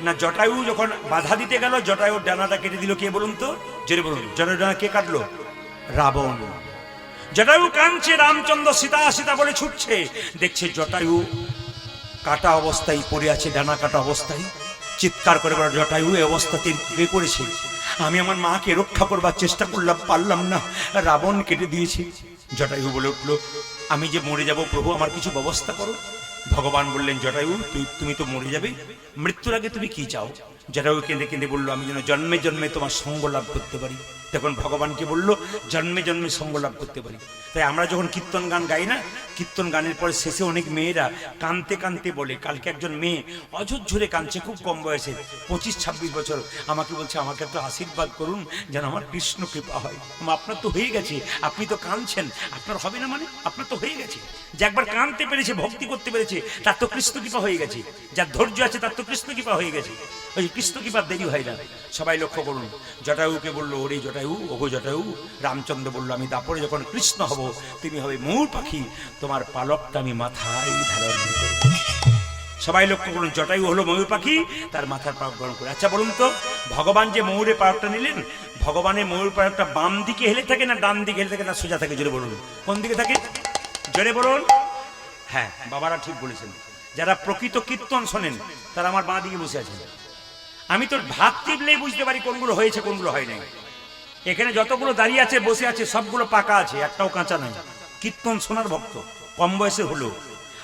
না? জটায়ু যখন বাধা দিতে গেল, জটায়ুর ডানাটা কেটে দিল কে বলুন তো? জোরে বলুন, জটায়ুর ডানা কে কাটলো? রাবণ। জটায়ু কাঁদছে, রামচন্দ্র সীতা সীতা বলে ছুটছে, দেখছে জটায়ু কাটা অবস্থায় পড়ে আছে, ডানা কাটা অবস্থায়। চিৎকার করে বলে, জটায়ু এই অবস্থাতে কে করেছে? আমি আমার মাকে রক্ষা করবার চেষ্টা করলাম, পারলাম না, রাবণ কেটে দিয়েছে। জটায়ু বলে উঠলো, আমি যে মরে যাব প্রভু, আমার কিছু ব্যবস্থা করো। ভগবান বললেন, জটায়ু তুমি তো মরে যাবে, মৃত্যুর আগে তুমি কি চাও? জটায়ু কেঁদে কেঁদে বললো, আমি যেন জন্মে জন্মে তোমার সঙ্গ লাভ করতে পারি। তখন ভগবানকে বললো, জন্মে জন্মে সঙ্গ লাভ করতে পারি। তাই আমরা যখন কীর্তন গান গাই না, কীর্তন গানের পরে শেষে অনেক মেয়েরা কাঁদতে কাঁদতে বলে, কালকে একজন মেয়ে অঝোরঝরে কাঁদছে, খুব কম বয়সে, 25-26 বছর, আমাকে বলছে আমাকে একটু আশীর্বাদ করুন যেন আমার কৃষ্ণ কৃপা হয়। আপনার তো হয়ে গেছে, আপনি তো কাঁদছেন, আপনার হবে না মানে? আপনার তো হয়ে গেছে। যে একবার কাঁদতে পেরেছে, ভক্তি করতে পেরেছে, তার তো কৃষ্ণ কৃপা হয়ে গেছে। যার ধৈর্য আছে তার তো কৃষ্ণ কৃপা হয়ে গেছে। ওই কৃষ্ণ কৃপার দেরি হয় না। সবাই লক্ষ্য করুন, জটায়ুকে বললো, ওরে জটায়ু, ওগো জটায়ু, রামচন্দ্র বললো, আমি দাপরে যখন কৃষ্ণ হব তুমি হবে ময়ূর পাখি, তোমার পালকটা আমি মাথায় ধারণ করব। সবাই লক্ষ্য করুন, জটায়ু হলো ময়ূর পাখি, তার মাথার পালক গ্রহণ করে। আচ্ছা বলুন তো, ভগবান যে ময়ূরের পালকটা নিলেন, ভগবানের ময়ূর পালকটা বাম দিকে হেলে থাকে না ডান দিকে হেলে থাকে না সোজা থাকে? জোরে বলুন, কোন দিকে থাকে? জোরে বলুন। হ্যাঁ, বাবারা ঠিক বলেছেন। যারা প্রকৃত কীর্তন শোনেন তারা আমার বাঁ দিকে বসে আছেন। আমি তো ভাত টিপলেই বুঝতে পারি কোনগুলো হয়েছে কোনগুলো হয় নাই। এখানে যতগুলো দাঁড়িয়ে আছে বসে আছে সবগুলো পাকা আছে, একটাও কাঁচা নাই। কীর্তন শোনার ভক্ত, কম বয়সে হলো।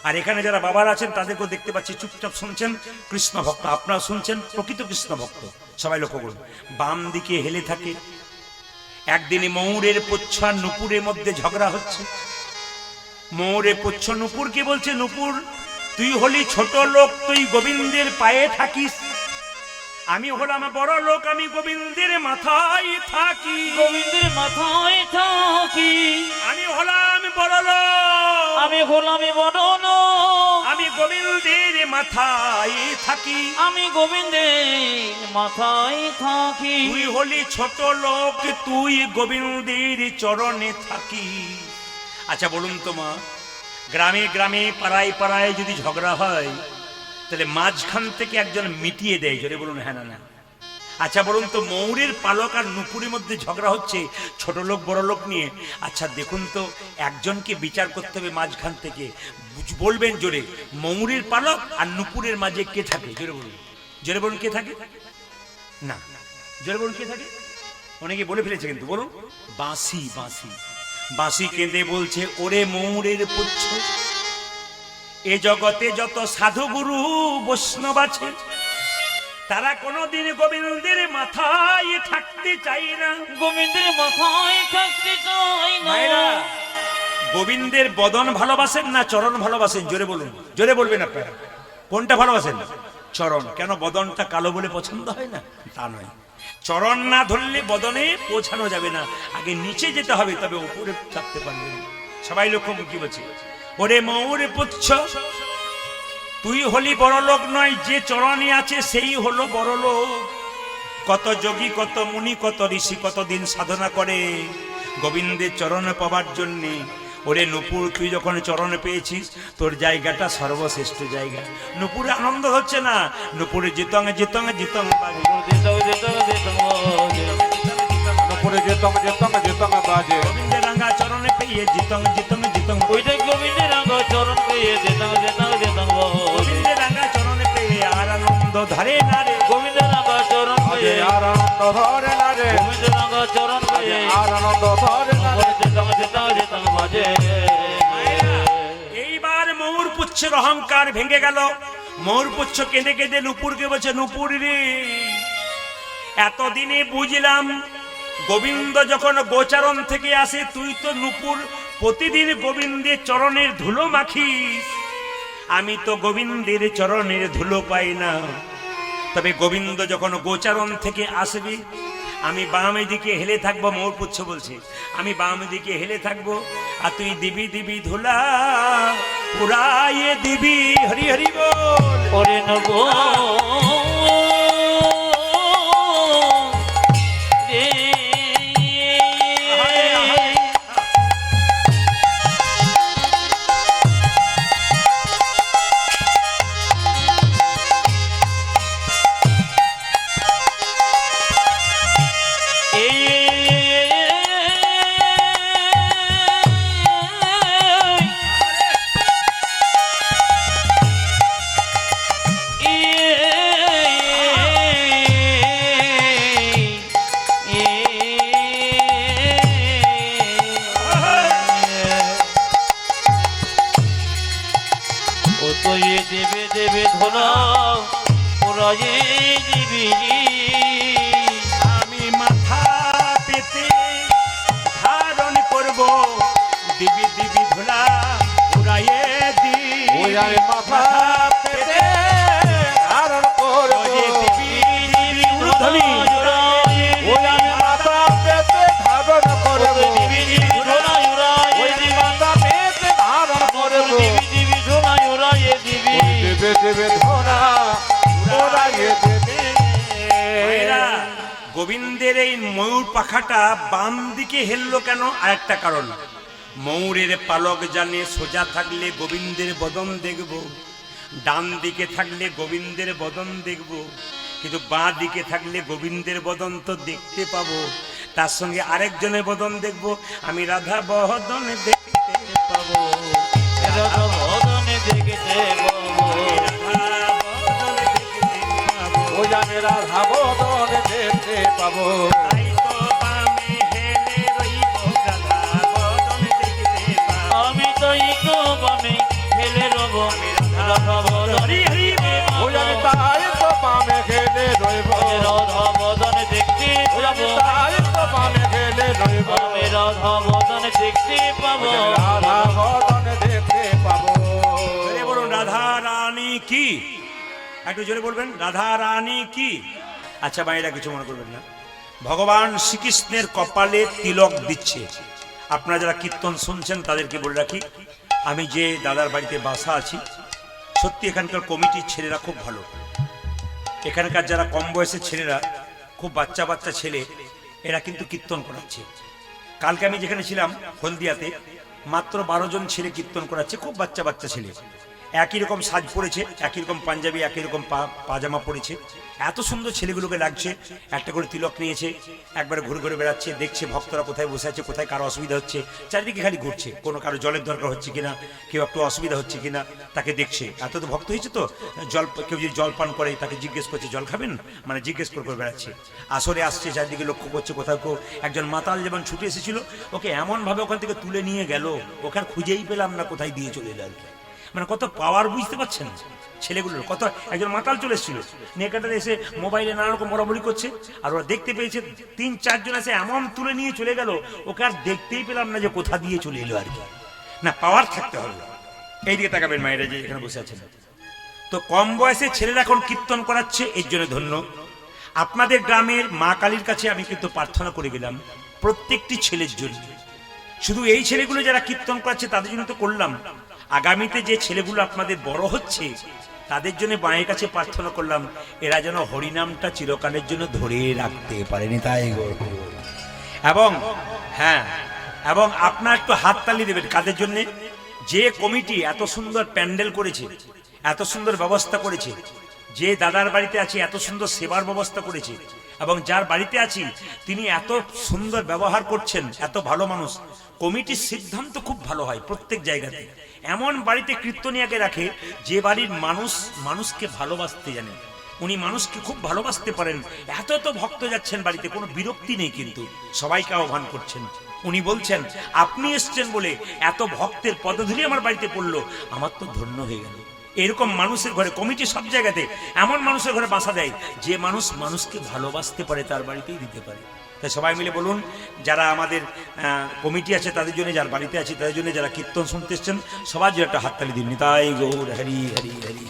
আর এখানে যারা বাবার আছেন তাদেরকেও দেখতে পাচ্ছি চুপচাপ শুনছেন, কৃষ্ণ ভক্ত। আপনারা শুনছেন, প্রকৃত কৃষ্ণ ভক্ত। সবাই লক্ষ্য করুন, বাম দিকে হেলে থাকে। একদিনে ময়ূরের পুচ্ছ আর নুপুরের মধ্যে ঝগড়া হচ্ছে। ময়ূরের পুচ্ছ নুপুরকে বলছে, নুপুর তুই হলি ছোট লোক, তুই গোবিন্দের পায়ে থাকিস। আমি হলাম বড় লোক, আমি গোবিন্দের মাথায় থাকি। গোবিন্দের মাথায় থাকি। আমি হলাম বড় লোক, আমি হলাম বড় লোক, আমি গোবিন্দের মাথায় থাকি। আমি গোবিন্দের মাথায় থাকি। তুই হলি ছোট লোক, তুই গোবিন্দের চরণে থাকি। আচ্ছা বলুন তো মা, গ্রামে গ্রামে পাড়ায় পাড়ায় যদি ঝগড়া হয় তাহলে মাঝখান থেকে একজন মিটিয়ে দেয়, জোরে বলুন হ্যাঁ না না। আচ্ছা বলুন তো, ময়ূরের পালক আর নুপুরের মধ্যে ঝগড়া হচ্ছে ছোট লোক বড় লোক নিয়ে। আচ্ছা দেখুন তো, একজনকে বিচার করতে হবে মাঝখান থেকে। বলবেন জোরে, ময়ূরের পালক আর নুপুরের মাঝে কে থাকে? জোরে বলুন, জোরে বলুন কে থাকে? না, জোরে বলুন কে থাকে? অনেকে বলে ফেলেছে কিন্তু, বলুন। বাঁশি, বাঁশি। বাঁশি কেঁদে বলছে, ওরে ময়ূরের পুচ্ছ, এ জগতে যত সাধুগুরু বৈষ্ণব আছে তারা কোনদিন গোবিন্দের মাথায় থাকতে চাই না। গোবিন্দের মাথায় থাকতে চাই না। মায়েরা, গোবিন্দের বদন ভালোবাসেন না চরণ ভালোবাসেন? জোরে বলুন, জোরে বলবেন আপনারা, কোনটা ভালোবাসেন? চরণ। কেন? বদনটা কালো বলে পছন্দ হয় না? তা নয়, চরণ না ধরলে বদনে পৌঁছানো যাবে না, আগে নিচে যেতে হবে, তবে উপরে চাপতে পারবেন। সবাই লক্ষ্য কি বলছে, ওরে ময়ূর পুচ্ছ, তুই হলি বড় লোক নয়, যে চরণে আছে সেই হলো বড় লোক। কত যোগী, কত মুনি, কত ঋষি কতদিন সাধনা করে গোবিন্দের চরণ পাবার জন্যে। ওরে নুপুর, তুই যখন চরণ পেয়েছিস তোর জায়গাটা সর্বশ্রেষ্ঠ জায়গা। নুপুরে আনন্দ হচ্ছে না, নুপুরে জিতং জিতং জিতং বাজে, নুপুরে যেতম যেতম যেতম বাজে। গোবিন্দের রাঙা চরণে পেয়ে জিতং জিতং জিতং, ওইটা গোবিন্দের রঙ চরণ পেয়ে যেতাম যেতাম যেতাম। গোবিন্দের রাঙা চরণে পেয়ে আর আনন্দ ধরে না রে। গোবিন্দের রঙ চরণ আজে পেয়ে, আর আনন্দ ধরে না রে, গোবিন্দের রঙ চরণ আজে পেয়ে আর আনন্দ ধরে না রে। যেতাম যেতাম যেতাম বাজে। এইবার ময়ূর পুচ্ছের অহংকার ভেঙে গেল। ময়ূর পুচ্ছ কেঁদে কেঁদে নুপুরকে বলছে, নুপুর রে, এতদিনে বুঝলাম গোবিন্দ যখন গোচারণ থেকে আসে তুই তো নুপুর প্রতিদিন গোবিন্দের চরণের ধুলো মাখিস, আমি তো গোবিন্দের চরণের ধুলো পাই না। তবে গোবিন্দ যখন গোচারণ থেকে আসবে আমি বামে দিকে হেলে থাকবো। ময়ূর পুচ্ছ বলছে, আমি বামে দিকে হেলে থাকবো, আর তুই দিবি দিবি ধুলা পুরাইয়ে দিবি। হরি হরি বল। ওরে নব দেবে দেবে ধরা পুরায়ে দিবি। আমি মাথা পেতে ধারণ করব, দিবি দিবি ধুলা পুরাইয়ে দি। ওই আমি মাথা পেতে ধারণ করব, দিবি দিবি উলুধ্বনি। ওই আমি মাথা পেতে ধারণ করব, দিবি দিবি ধরা ওই আমি মাথা পেতে ধারণ করব। দিবি দিবি ধরা উড়াইয়ে দিবি। দেবে দেবে ধরা ওরাইয়ে দেবে। মায়েরা, গোবিন্দের এই ময়ূর পাখাটা বাম দিকে হেললো কেন? আরেকটা কারণ, ময়ূরের পালক জানে সোজা থাকলে গোবিন্দের বদন দেখব, ডান দিকে থাকলে গোবিন্দের বদন দেখব, কিন্তু বাঁ দিকে থাকলে গোবিন্দের বদন তো দেখতে পাবো, তার সঙ্গে আরেকজনের বদন দেখব, আমি রাধা বদন দেখতে পাবো। রাধা বদনে দেখতে পাবো। ওই আমি রাধা বদন দেখতে পাবো। তাই তো বামে হেলে রইব, রাধা বদন দেখতে পাবো। আমি তাই তো বামে হেলে রব, রাধা বদনে দেখতে ওই আমি পাবো। তাই তো পামে খেলে রইব, রাধা বদনে দেখতে ওই আমি পাবো। তাই তো পামে খেলে রইব, আমি রাধা বদনে দেখতে পাবো। রাধা বদন দেখতে পাবো। জোরে বলুন, রাধা রানী কি? একটু জোরে বলবেন, রাধা রানী কি? আচ্ছা ভাইরা, কিছু মনে করবেন না, ভগবান শ্রীকৃষ্ণের কপালে তিলক দিচ্ছে। আপনারা যারা কীর্তন শুনছেন তাদেরকে বলে রাখি, আমি যে দাদার বাড়িতে বাসা আছি, সত্যি এখানকার কমিটির ছেলেরা খুব ভালো। এখানকার যারা কম বয়সের ছেলেরা, খুব বাচ্চা বাচ্চা ছেলে, এরা কিন্তু কীর্তন করাচ্ছে। কালকে আমি যেখানে ছিলাম হলদিয়াতে, মাত্র 12 জন ছেলে কীর্তন করাচ্ছে, খুব বাচ্চা বাচ্চা ছেলে, একই রকম সাজ পরেছে, একই রকম পাঞ্জাবি, একই রকম পাজামা পরেছে। এত সুন্দর ছেলেগুলোকে লাগছে, একটা করে তিলক নিয়েছে, একবারে ঘুরে ঘুরে বেড়াচ্ছে, দেখছে ভক্তরা কোথায় বসে আছে, কোথায় কারো অসুবিধা হচ্ছে, চারিদিকে খালি ঘুরছে, কোনো কারো জলের দরকার হচ্ছে কিনা, কেউ একটু অসুবিধা হচ্ছে কিনা তাকে দেখছে। এত তো ভক্ত হয়েছে তো, জল কেউ যদি জল পান করে তাকে জিজ্ঞেস করছে জল খাবেন, মানে জিজ্ঞেস করে করে বেড়াচ্ছে। আসরে আসছে, চারিদিকে লক্ষ্য করছে, কোথাও কেউ একজন মাতাল যেমন ছুটে এসেছিল, ওকে এমনভাবে ওখান থেকে তুলে নিয়ে গেল, ওকে আর খুঁজেই পেলাম না কোথায় দিয়ে চলে এলো আর কি। মানে কত পাওয়ার বুঝতে পারছেন ছেলেগুলোর, কত একজন মাতাল চলে এসেছিল, নেকাটারে এসে মোবাইলে নানা রকম বরাবরি করছে, আর ওরা দেখতে পেয়েছে 3-4 জন এসে এমন তুলে নিয়ে চলে গেল, ওকে আর দেখতেই পেলাম না যে কোথা দিয়ে চলে এলো আর কি। না, পাওয়ার থাকতে হবে। এইদিকে তাকাবেন মায়েরা যে এখানে বসে আছেন, তো কম বয়সে ছেলেরা এখন কীর্তন করাচ্ছে, এর জন্য ধন্য। আপনাদের গ্রামের মা কালীর কাছে আমি কিন্তু প্রার্থনা করে গেলাম প্রত্যেকটি ছেলের জন্য। শুধু এই ছেলেগুলো যারা কীর্তন করাচ্ছে তাদের জন্য তো করলাম, আগামীতে যে ছেলেগুলো আপনাদের বড় হচ্ছে তাদের জন্য মায়ের কাছে প্রার্থনা করলাম, এরা যেন হরিনামটা চিরকালের জন্য ধরে রাখতে পারেনি। তাই এবং হ্যাঁ, এবং আপনার একটু হাততালি দেবেন কাদের জন্য? যে কমিটি এত সুন্দর প্যান্ডেল করেছে, এত সুন্দর ব্যবস্থা করেছে, যে দাদার বাড়িতে আছি এত সুন্দর সেবার ব্যবস্থা করেছে, এবং যার বাড়িতে আছি তিনি এত সুন্দর ব্যবহার করছেন, এত ভালো মানুষ। কমিটির সিদ্ধান্ত খুব ভালো হয় প্রত্যেক জায়গাতে। এমন বাড়িতে কীর্তনিয়াকে রাখে যে বাড়ির মানুষ মানুষকে ভালোবাসতে জানে, উনি মানুষকে খুব ভালোবাসতে পারেন। এত তো ভক্ত যাচ্ছেন বাড়িতে, কোনো বিরক্তি নেই, কিন্তু সবাইকে আহ্বান করছেন। উনি বলছেন আপনি এসছেন বলে এত ভক্তের পদধূলি আমার বাড়িতে পড়লো, আমার তো ধন্য হয়ে গেল। এরকম মানুষের ঘরে কমিটি সব জায়গাতে এমন মানুষের ঘরে বাসা দেয় যে মানুষ মানুষকে ভালোবাসতে পারে, তার বাড়িতেই দিতে পারে। তাই সবাই মিলে বলুন, যারা আমাদের কমিটি আছে তাদের জন্য, যার বাড়িতে আছে তাদের জন্য, যারা কীর্তন শুনতে এসছেন সবার জন্য একটা হাততালি দিন। তাই গৌর হরি হরি হরি,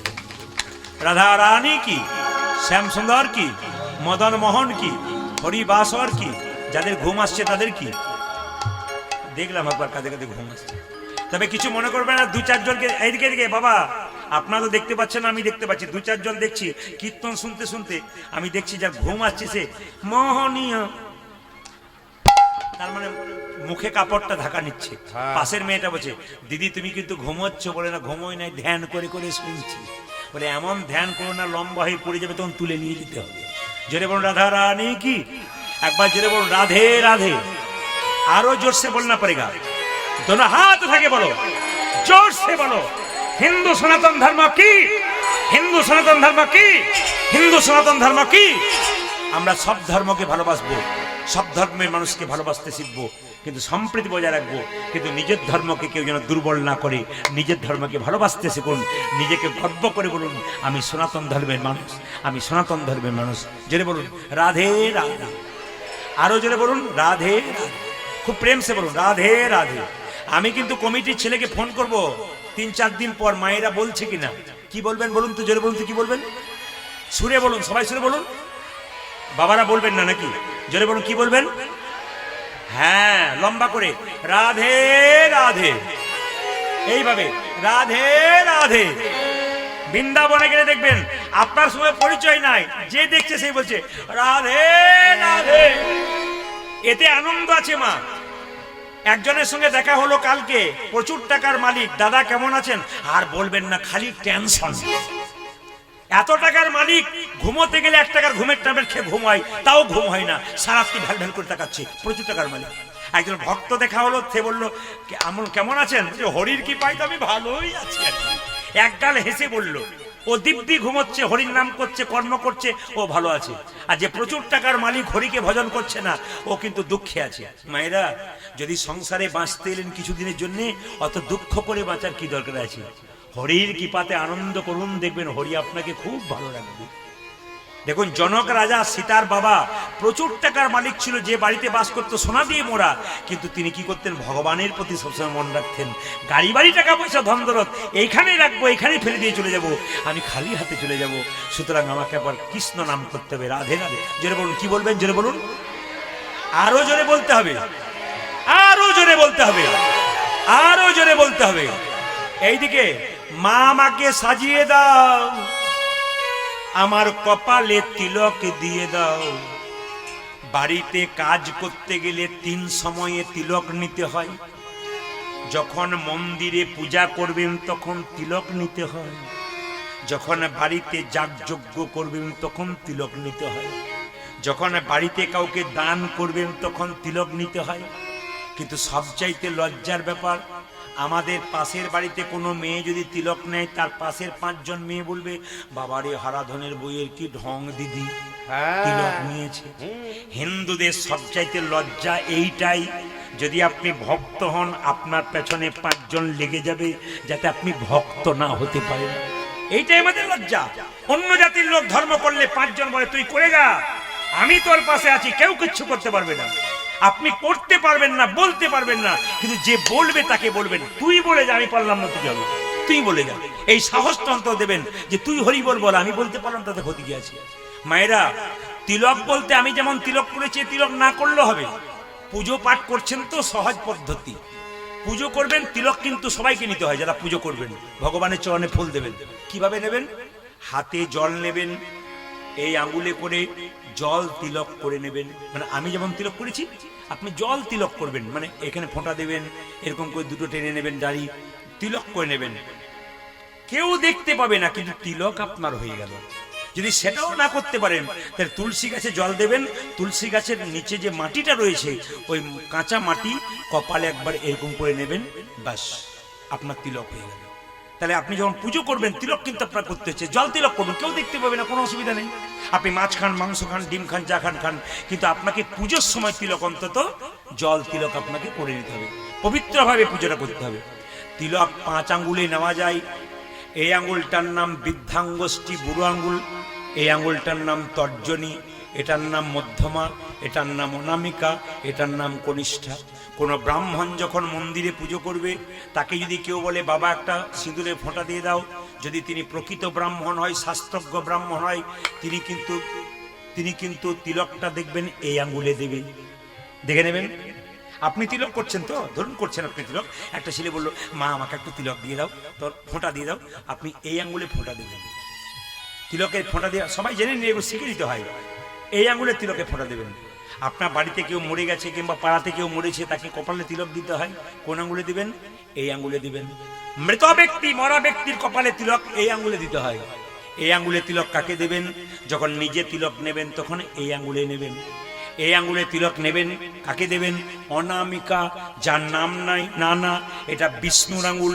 রাধা রানী কি, শ্যাম সুন্দর কি, মদন মোহন কি, হরি বাসর কি, যাদের ঘুম আসছে তাদের কি। দেখলাম একবার কাঁধে কাঁধে ঘুম আসছে, তবে কিছু মনে করবে না। 2-4 জনকে এইদিকে এদিকে, বাবা আপনারা তো দেখতে পাচ্ছেন, আমি দেখতে পাচ্ছি, 2-4 জন দেখছি কীর্তন শুনতে শুনতে আমি দেখছি যার ঘুম আসছে সে মোহনীয়, তার মানে মুখে কাপড়টা ঢাকা নিচ্ছে। পাশের মেয়েটা বলছে দিদি তুমি কিন্তু ঘুমোচ্ছ, বলে না ঘুমোই নাই, ধ্যান করে করে শুনছি। বলে এমন ধ্যান করো না লম্বা হয়ে পড়ে যাবে, তখন তুলে নিয়ে যেতে হবে। জোরে বলুন রাধা রানী কি, একবার জোরে বলুন রাধে রাধে, আরো জোরসে বলনা পড়েগা, दोनों हाथ उठा के बोलो, जोर से बोलो, हिंदू सनातन धर्म की, हिंदू सनातन धर्म की, हिंदू सनातन धर्म की। আমরা সব ধর্মকে ভালোবাসবো, সব ধর্মের মানুষকে ভালোবাসতে শিখবো, কিন্তু সম্প্রীতি বজায় রাখবো। কিন্তু নিজের ধর্মকে কেউ যেন দুর্বল না করে, নিজের ধর্মকে ভালোবাসতে শিখুন। নিজেকে গর্ব করে বলুন আমি সনাতন ধর্মের মানুষ, আমি সনাতন ধর্মের মানুষ। জোরে বলুন রাধে রাধে, আরো জোরে বলুন রাধে রাধে, খুব প্রেম সে বলুন রাধে রাধে। আমি কিন্তু কমিটির ছেলেকে ফোন করব 3-4 দিন পর, মায়েরা বলছে কিনা। কি বলবেন বলুন তো, জোরে বলুন তো, কি বলবেন? সুরে বলুন, সবাই সুরে বলুন, বাবারা বলবেন না নাকি? জোরে বলুন কি বলবেন? হ্যাঁ লম্বা করে রাধে রাধে, এইভাবে রাধে রাধে। বৃন্দাবনে গেলে দেখবেন আপনার সঙ্গে পরিচয় নাই, যে দেখছে সেই বলছে রাধে রাধে, এতে আনন্দ আছে। মা একজনের সঙ্গে দেখা হলো কালকে, প্রচুর টাকার মালিক, দাদা কেমন আছেন, আর বলবেন না, খালি টেনশন। এত টাকার মালিক, ঘুমোতে গেলে 1 টাকার ঘুমের ট্যাবলেট খেয়ে ঘুম হয়, তাও ঘুম হয় না, সারাত্রি ভ্যাল ভ্যাল করে তাকাচ্ছে, প্রচুর টাকার মালিক। একজন ভক্ত দেখা হলো, সে বললো কেমন আছেন, হরির কি পাই তো আমি ভালোই আছি। একগাল হেসে বলল, ও দিব্যি ঘুমোচ্ছে, হরির নাম করছে, কর্ম করছে, ও ভালো আছে। আর যে প্রচুর টাকার মালিক হরিকে ভজন করছে না, ও কিন্তু দুঃখে আছে। মায়েরা, যদি সংসারে বাঁচতে এলেন কিছুদিনের জন্য, অত দুঃখ করে বাঁচার কি দরকার আছে? হরির কৃপাতে আনন্দ করুন, দেখবেন হরি আপনাকে খুব ভালো রাখবে। দেখুন জনক রাজা সীতার বাবা প্রচুর টাকার মালিক ছিল, যে বাড়িতে বাস করতো সোনা দিয়ে মোড়া, কিন্তু তিনি কি করতেন, ভগবানের প্রতি সবসময় মন রাখতেন। গাড়ি বাড়ি টাকা পয়সা ধন দৌলত এইখানেই রাখবো, এইখানেই ফেলে দিয়ে চলে যাব, আমি খালি হাতে চলে যাব। সুতরাং আমাকে আবার কৃষ্ণ নাম করতে হবে, রাধে রাধে। জোরে বলুন, কি বলবেন জোরে বলুন, আরো জোরে বলতে হবে, আরো জোরে বলতে হবে, আরো জোরে বলতে হবে। এইদিকে মা আমাকে সাজিয়ে দাও, আমার কপালে তিলক দিয়ে দাও। বাড়িতে কাজ করতে গেলে 3 সময়ে তিলক নিতে হয়। যখন মন্দিরে পূজা করবেন তখন তিলক নিতে হয়, যখন বাড়িতে যাগযজ্ঞ করবেন তখন তিলক নিতে হয়, যখন বাড়িতে কাউকে দান করবেন তখন তিলক নিতে হয়। কিন্তু সবচাইতে লজ্জার ব্যাপার, আমাদের পাশের বাড়িতে কোনো মেয়ে যদি তিলক নেয়, তার পাশের 5 জন মেয়ে বলবে, বাবারে হারাধনের বইয়ের কি ঢং দিদি, তিলক নিয়েছে। হিন্দুদের সবচাইতে লজ্জা এইটাই, যদি আপনি ভক্ত হন আপনার পেছনে 5 জন লেগে যাবে যাতে আপনি ভক্ত না হতে পারেন। এইটাই আমাদের লজ্জা। অন্য জাতির লোক ধর্ম করলে 5 জন বলে তুই করে যা, আমি তোর পাশে আছি, কেউ কিচ্ছু করতে পারবে না। আপনি করতে পারবেন না, বলতে পারবেন না, কিন্তু যে বলবে তাকে বলবেন তুই বলে যা, আমি পারলাম না তুই যাবো, তুই বলে যা। এই সাহসটা অন্তত দেবেন যে তুই হরিবল বল, আমি বলতে পারলাম, তাতে ক্ষতি কি আছে। মায়েরা, তিলক বলতে আমি যেমন তিলক করেছি তিলক না করলেও হবে। পুজো পাঠ করছেন তো সহজ পদ্ধতি, পুজো করবেন, তিলক কিন্তু সবাইকে নিতে হয়। যারা পুজো করবেন ভগবানের চরণে ফুল দেবেন, কিভাবে নেবেন? হাতে জল নেবেন, এই আঙ্গুলে করে জল তিলক করে নেবেন। মানে আমি যেমন তিলক করেছি আপনি জল তিলক করবেন, মানে এখানে ফোঁটা দেবেন, এরকম করে দুটো টেনে নেবেন, দাড়ি তিলক করে নেবেন। কেউ দেখতে পাবে না, কিন্তু তিলক আপনার হয়ে গেল। যদি সেটাও না করতে পারেন তাহলে তুলসী গাছে জল দেবেন, তুলসী গাছের নিচে যে মাটিটা রয়েছে ওই কাঁচা মাটি কপালে একবার এরকম করে নেবেন, বাস আপনার তিলক হয়ে গেল। তাহলে আপনি যখন পুজো করবেন তিলক কিন্তু আপনার করতে হচ্ছে, জল তিলক করবেন, কেউ দেখতে পাবে না, কোনো অসুবিধা নেই। আপনি মাছ খান, মাংস খান, ডিম খান, যা খান খান, কিন্তু আপনাকে পুজোর সময় তিলক অন্তত জল তিলক আপনাকে করে নিতে হবে, পবিত্রভাবে পুজোটা করতে হবে। তিলক 5 আঙ্গুলে নেওয়া যায়। এই আঙ্গুলটার নাম বৃদ্ধাঙ্গুষ্ঠী, বুড়ো আঙ্গুল। এই আঙ্গুলটার নাম তর্জনী, এটার নাম মধ্যমা, এটার নাম অনামিকা, এটার নাম কনিষ্ঠা। কোনো ব্রাহ্মণ যখন মন্দিরে পুজো করবে তাকে যদি কেউ বলে বাবা একটা সিঁদুরে ফোঁটা দিয়ে দাও, যদি তিনি প্রকৃত ব্রাহ্মণ হয়, শাস্ত্রজ্ঞ ব্রাহ্মণ হয়, তিনি কিন্তু তিলকটা দেখবেন এই আঙ্গুলে দেবে, দেখে নেবেন। আপনি তিলক করছেন তো, ধরুন করছেন আপনি তিলক, একটা ছেলে বললো মা আমাকে একটু তিলক দিয়ে দাও, তোর ফোঁটা দিয়ে দাও, আপনি এই আঙ্গুলে ফোঁটা দেবেন। তিলকের ফোঁটা দিয়ে সবাই জেনে নিয়ে শিখে দিতে হয়, এই আঙ্গুলে তিলকে ফোঁটা দেবেন। আপনার বাড়িতে কেউ মরে গেছে কিংবা পাড়াতে কেউ মরেছে, তাকে কপালে তিলক দিতে হয়, কোন আঙ্গুলে দিবেন? এই আঙ্গুলে দিবেন। মৃত ব্যক্তি, মরা ব্যক্তির কপালে তিলক এই আঙ্গুলে দিতে হয়। এই আঙ্গুলে তিলক কাকে দেবেন? যখন নিজে তিলক নেবেন তখন এই আঙ্গুলে নেবেন। এই আঙ্গুলে তিলক নেবেন, কাকে দেবেন? অনামিকা, যার নাম নাই, না এটা বিষ্ণুর আঙ্গুল,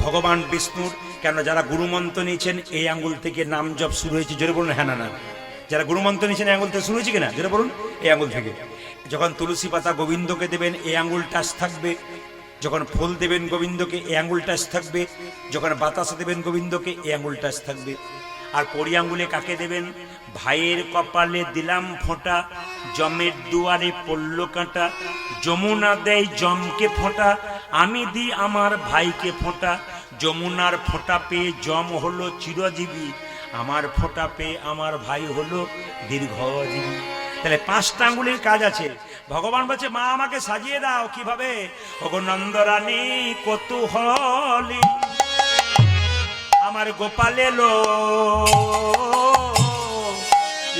ভগবান বিষ্ণুর। কেন? যারা গুরুমন্ত্র নিয়েছেন এই আঙ্গুল থেকে নাম জপ শুরু হয়েছে, জোরে বলুন হ্যাঁ না। যারা গুরুমন্ত্র নিয়েছেন এই আঙ্গুল থেকে শুরু হয়েছে কিনা, জোরে বলুন এই আঙ্গুল থেকে। যখন তুলসী পাতা গোবিন্দকে দেবেন এই আঙ্গুল টাচ থাকবে, যখন ফুল দেবেন গোবিন্দকে এই আঙ্গুল টাচ থাকবে, যখন বাতাসা দেবেন গোবিন্দকে এই আঙ্গুল টাচ থাকবে। আর কড়ি আঙ্গুলে কাকে দেবেন? ভাইয়ের কপালে দিলাম ফোঁটা, জমের দুয়ারে পড়ল কাঁটা, যমুনা দেয় জমকে ফোঁটা, আমি দিই আমার ভাইকে ফোঁটা। যমুনার ফোঁটা পেয়ে জম হলো চিরজীবী, আমার ফোঁটা পেয়ে আমার ভাই হলো দীর্ঘজীবী। তাহলে 5টা আঙ্গুলের কাজ আছে। ভগবান বলছে মা আমাকে সাজিয়ে দাও, কিভাবে? ওগো নন্দরানী কৌতূহলী, আমার গোপাল এলো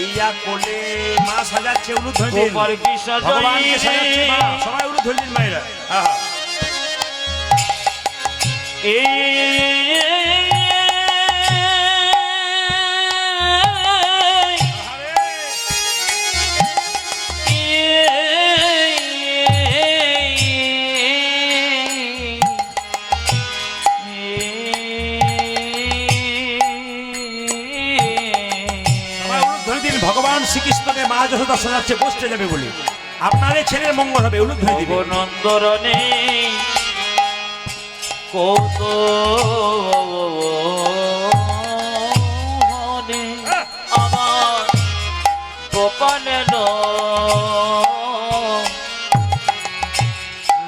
ইয়া কোলে। মা সাজাচ্ছে, উলু ধরে দিন, ভগবানকে সাজাচ্ছে মা, সবাই উলু ধরে দিন মায়েরা। ভগবান শ্রীকৃষ্ণকে মা যশোদা শোনাচ্ছে, বসতে যাবে বলে আপনার ছেলের মঙ্গল হবে, উলুদ ধরে দিবে। নন্দরণে কত আমার গোপালে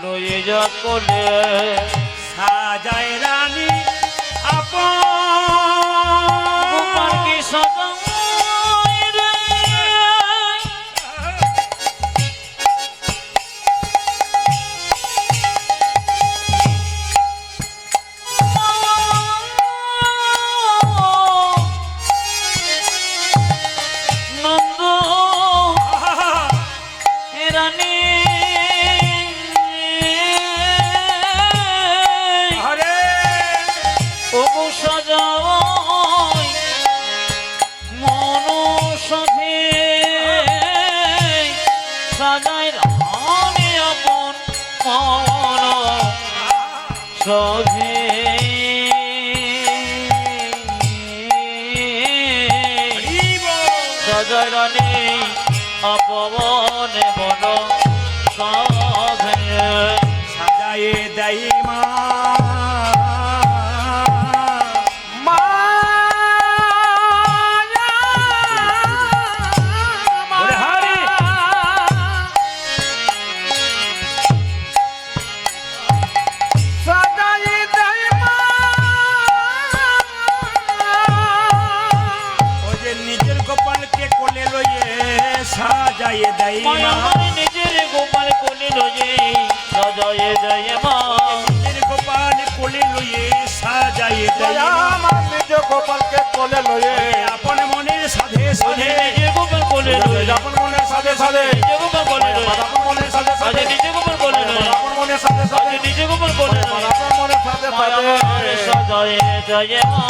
লয়ে যা কোলে, সাজায় রানী আপন গোপালকে সাজাও মন সধে সাজায় রানী আপবনে মন সধে সাজায়ে দেয় মা ওরে হারে ও যে নিজের গোপালকে কোলে লইয়ে সাজায়ে দেয় মা আমার নিজের গোপাল কোলে লয়ে সাজায়ে দেয় মা নিজের গোপাল কোলে লইয়ে সাজায়ে দেয় মা আমার নিজ গোপালকে কোলে লয়ে আপন মনের সাধে সাধে নিজের গোপাল কোলে লয়ে আপন মনের সাথে সাথে নিজের গোপাল কোলে লয়ে আপন মনের সাথে সাথে নিজের গোপাল কোলে লয়ে আপন মনের সাথে সাথে নিজের গোপাল কোলে লয়ে আপন মনের সাথে সাথে সাজায়ে দেয় মা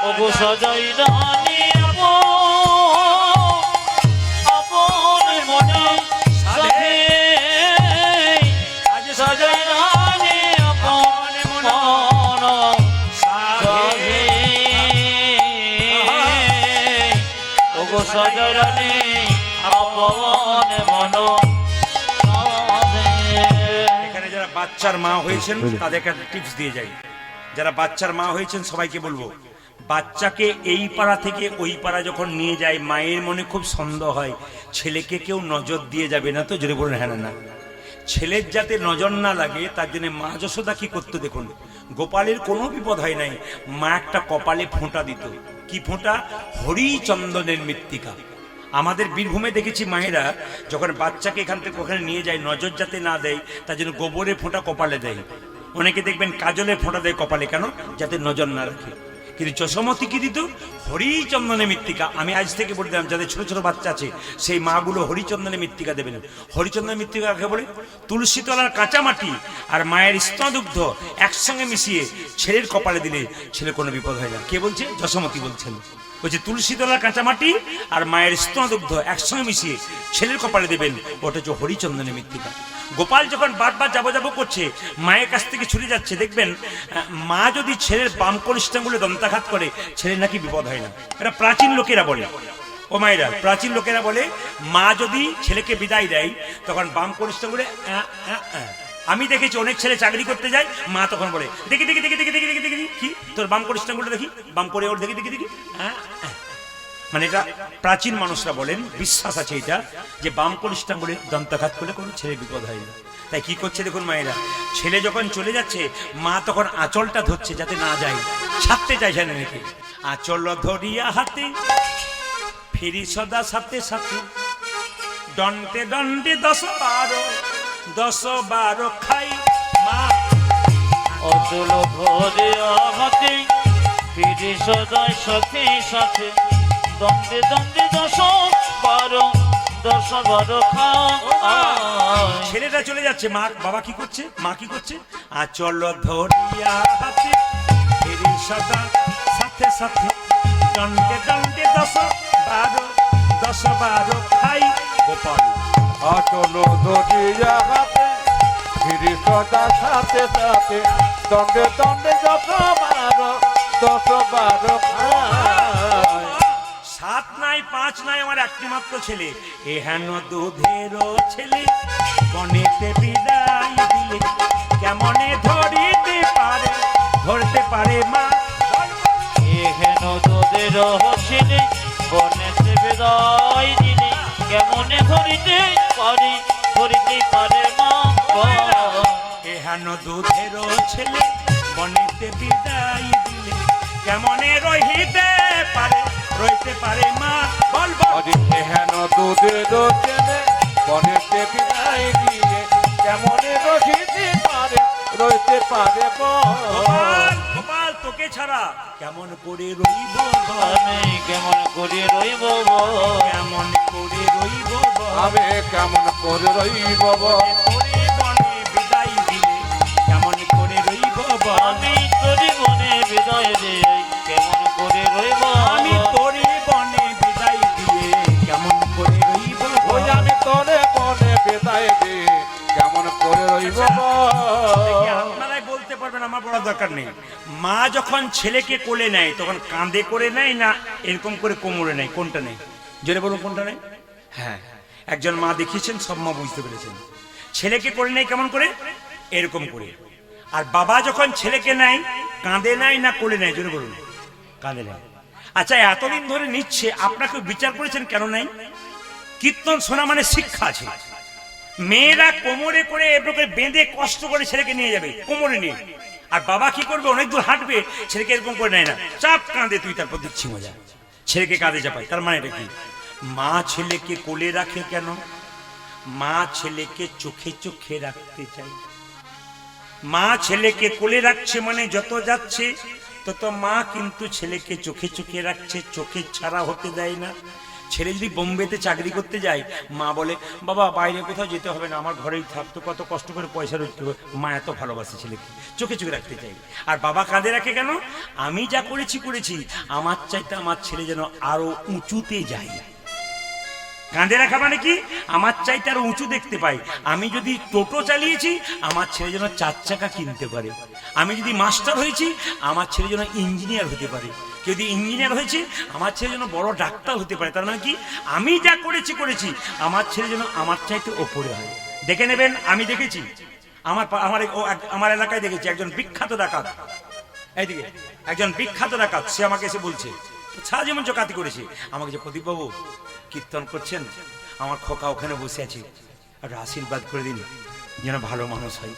ওগো সাজাই রানী আপন মনে সাধে আজ সাজাই রানী আপন মন সাধে ওগো সাজাই রানী আপন মন সাধে এখানে যারা বাচ্চার মা হয়েছেন তাদেরকে একটা টিপস দিয়ে যাই। যারা বাচ্চার মা হয়েছেন সবাইকে বলবো, বাচ্চাকে এই পাড়া থেকে ওই পাড়া যখন নিয়ে যায় মায়ের মনে খুব সন্দেহ হয় ছেলেকে কেউ নজর দিয়ে যাবে না তো, জোরে বলুন হ্যাঁ না। ছেলের যাতে নজর না লাগে তার জন্য মা যশোদা কি করতো দেখুন, গোপালের কোনো বিপদ হয় নাই, মা একটা কপালে ফোঁটা দিত। কি ফোঁটা? হরিচন্দনের মৃত্তিকা। আমাদের বীরভূমে দেখেছি মায়েরা যখন বাচ্চাকে এখান থেকে ওখানে নিয়ে যায় নজর যাতে না দেয় তার জন্য গোবরের ফোঁটা কপালে দেয়। অনেকে দেখবেন কাজলের ফোঁটা দেয় কপালে, কেন? যাতে নজর না রাখে। কিন্তু যশোমতি কি দিত? হরিচন্দনের মৃত্তিকা। আমি আজ থেকে বলে দিলাম যাদের ছোট ছোট বাচ্চা আছে সেই মাগুলো হরিচন্দনের মৃত্তিকা দেবেন। হরিচন্দনের মৃত্তিকা কাকে বলে? তুলসী তলার কাঁচা মাটি আর মায়ের স্তনদুগ্ধ একসঙ্গে মিশিয়ে ছেলের কপালে দিলে ছেলে কোনো বিপদ হয় না। কে বলছে? যশোমতি বলছেন। বলছে তুলসী তলার কাঁচা মাটি আর মায়ের স্তনদুগ্ধ একসঙ্গে মিশিয়ে ছেলের কপালে দেবেন, ওটা হচ্ছে হরিচন্দনের মৃত্তিকা। গোপাল যখন বারবার যাবো যাবো করছে মায়ের কাছ থেকে ছুটে যাচ্ছে, দেখবেন মা যদি ছেলের বাম কনিষ্ঠাঙ্গুলে দন্তাঘাত করে ছেলের নাকি বিপদ হয় না। এটা প্রাচীন লোকেরা বলে। ও মায়েরা, প্রাচীন লোকেরা বলে মা যদি ছেলেকে বিদায় দেয় তখন বাম কনিষ্ঠাঙ্গুলে আমি দেখেছি অনেক ছেলে চাকরি করতে যায়, মা তখন বলে দেখি দেখি দেখি দেখি দেখি দেখি দেখি কি তোর বাম কনিষ্ঠাঙ্গুলটা দেখি, বাম করে ওর দেখি দেখি দেখি। মানে এটা প্রাচীন মানুষরা বলেন, বিশ্বাস আছে এটা যে বাম কনিষ্ঠাঙ্গুলে দন্তাঘাত করলে কোনো ছেলে বিপদ হয় না। তাই কি করছে দেখুন মায়েরা, ছেলে যখন চলে যাচ্ছে মা তখন আঁচলটা ধরছে যাতে না যায়, ছাড়তে চাইছে না নাকি। আঁচল ধরিয়া হাতে ফিরি সদা সাথে সাথে, দণ্ডে দণ্ডে 10-12 খাই মা। অচল ধরে আমাকে ফিরে সদাই সাথে সাথে, দ্বন্দ্বে দ্বন্দ্বে 10-12 খায়। ছেলেটা চলে যাচ্ছে, মা বাবা কি করছে? মা কি করছে? আঁচল ধরিয়া হাতে ফিরি সদা সাথে সাথে, দণ্ডে দণ্ডে 10-12 খাই গোপাল। আচল ধরিয়া হাতে ফিরি সদা সাথে সাথে, দণ্ডে দণ্ডে 10-12 খায়। 7 নাই 5 নাই আমার একটি মাত্র ছেলে, এহেন দুধের ছেলে বনেতে বিদায় দিলে কেমনে ধরতে পারে মা। এহেন তোদের ছেলে বনেতে বিদায় দিলে কেমনে ধরিতে পারে মা। এহেন দুধের ছেলে বনেতে বিদায় দিলে কেমনে রইতে পারে মা। বল বল। এহেন দুধের ছেলে বনেতে বিদায় দিলে কেমনে রহিতে রইতে পারে গোপাল গোপাল তোকে ছাড়া কেমন করে রইব আমি কেমন করে রইব, কেমন করে রইব আমি কেমন করে রইব, তোরে বনে বিদায় দিলে কেমন করে রইব আমি তোরি বনে বিদায় দিয়ে কেমন করে রইব, আমি তোরে বনে বিদায় দিয়ে কেমন করে রইব ওই আমি তোরে বনে বিদায় দিয়ে কেমন করে রইব। করার দরকার নেই। মা যখন ছেলেকে কোলে নেয় তখন কাঁধে করে নেয় না এরকম করে কোমরে নেয়? কোনটা নেয়? জোরে বলুন কোনটা নেয়? হ্যাঁ, একজন মা দেখিয়েছেন, সব মা বুঝতে পেরেছেন। ছেলেকে করে নেয় কেমন করে? এরকম করে। আর বাবা যখন ছেলেকে নেয় কাঁধে নেয় না কোলে নেয়? জোরে বলুন। কাঁধে নেয়। আচ্ছা, এতদিন ধরে নিচ্ছে, আপনাকে বিচার করেছেন কেন নাই? কীর্তন শোনা মানে শিক্ষা আছে। মেয়েরা কোমরে করে এরকম বেঁধে কষ্ট করে ছেলেকে নিয়ে যাবে কোমরে নিয়ে, আর বাবা কি করবে? অনেক দূর হাঁটবে, ছেলেকে এরকম করে নেয় না, চাপ কাঁধে, তুই তারপর দিচ্ছি মজা, ছেলেকে কাঁধে চাপায়। তার মানে এটা কি? মা ছেলেকে কোলে রাখে কেন? মা ছেলেকে চোখে চোখে রাখতে চাই। মা ছেলেকে কোলে রাখছে মানে যত যাচ্ছে তত মা কিন্তু ছেলেকে চোখে চোখে রাখছে, চোখে ছাড়া হতে দেয় না। ছেলে যদি বোম্বেতে চাকরি করতে যায়, মা বলে বাবা বাইরে কোথাও যেতে হবে না, আমার ঘরেই থাকতো, কত কষ্ট করে পয়সা রোজগার করে। মা এত ভালোবাসে ছেলেকে, চোখে চোখে রাখতে চাই। আর বাবা কাঁধে রাখে কেন? আমি যা করেছি করেছি, আমার চাইতে আমার ছেলে যেন আরো উঁচুতে যায়। কাঁধে রাখা মানে কি? আমার চাইতে আরো উঁচু দেখতে পাই। আমি যদি টোটো চালিয়েছি, আমার ছেলে যেন 4 চাকা কিনতে পারে। আমি যদি মাস্টার হয়েছি, আমার ছেলে যেন ইঞ্জিনিয়ার হতে পারে। কেউ যদি ইঞ্জিনিয়ার হয়েছে, আমার ছেলে যেন বড় ডাক্তার হতে পারে। তার মানে কি? আমি যা করেছি করেছি, আমার ছেলে যেন আমার চাইতে ওপরে হয়। দেখে নেবেন, আমি দেখেছি আমার এলাকায় দেখেছি একজন বিখ্যাত ডাকাত, এইদিকে একজন বিখ্যাত ডাকাত, সে আমাকে এসে বলছে, সারা জীবন চকাতি করেছে, আমাকে যে প্রদীপ বাবু কীর্তন করছেন, আমার খোকা ওখানে বসে আছে, আর আশীর্বাদ করে দিন যেন ভালো মানুষ হয়।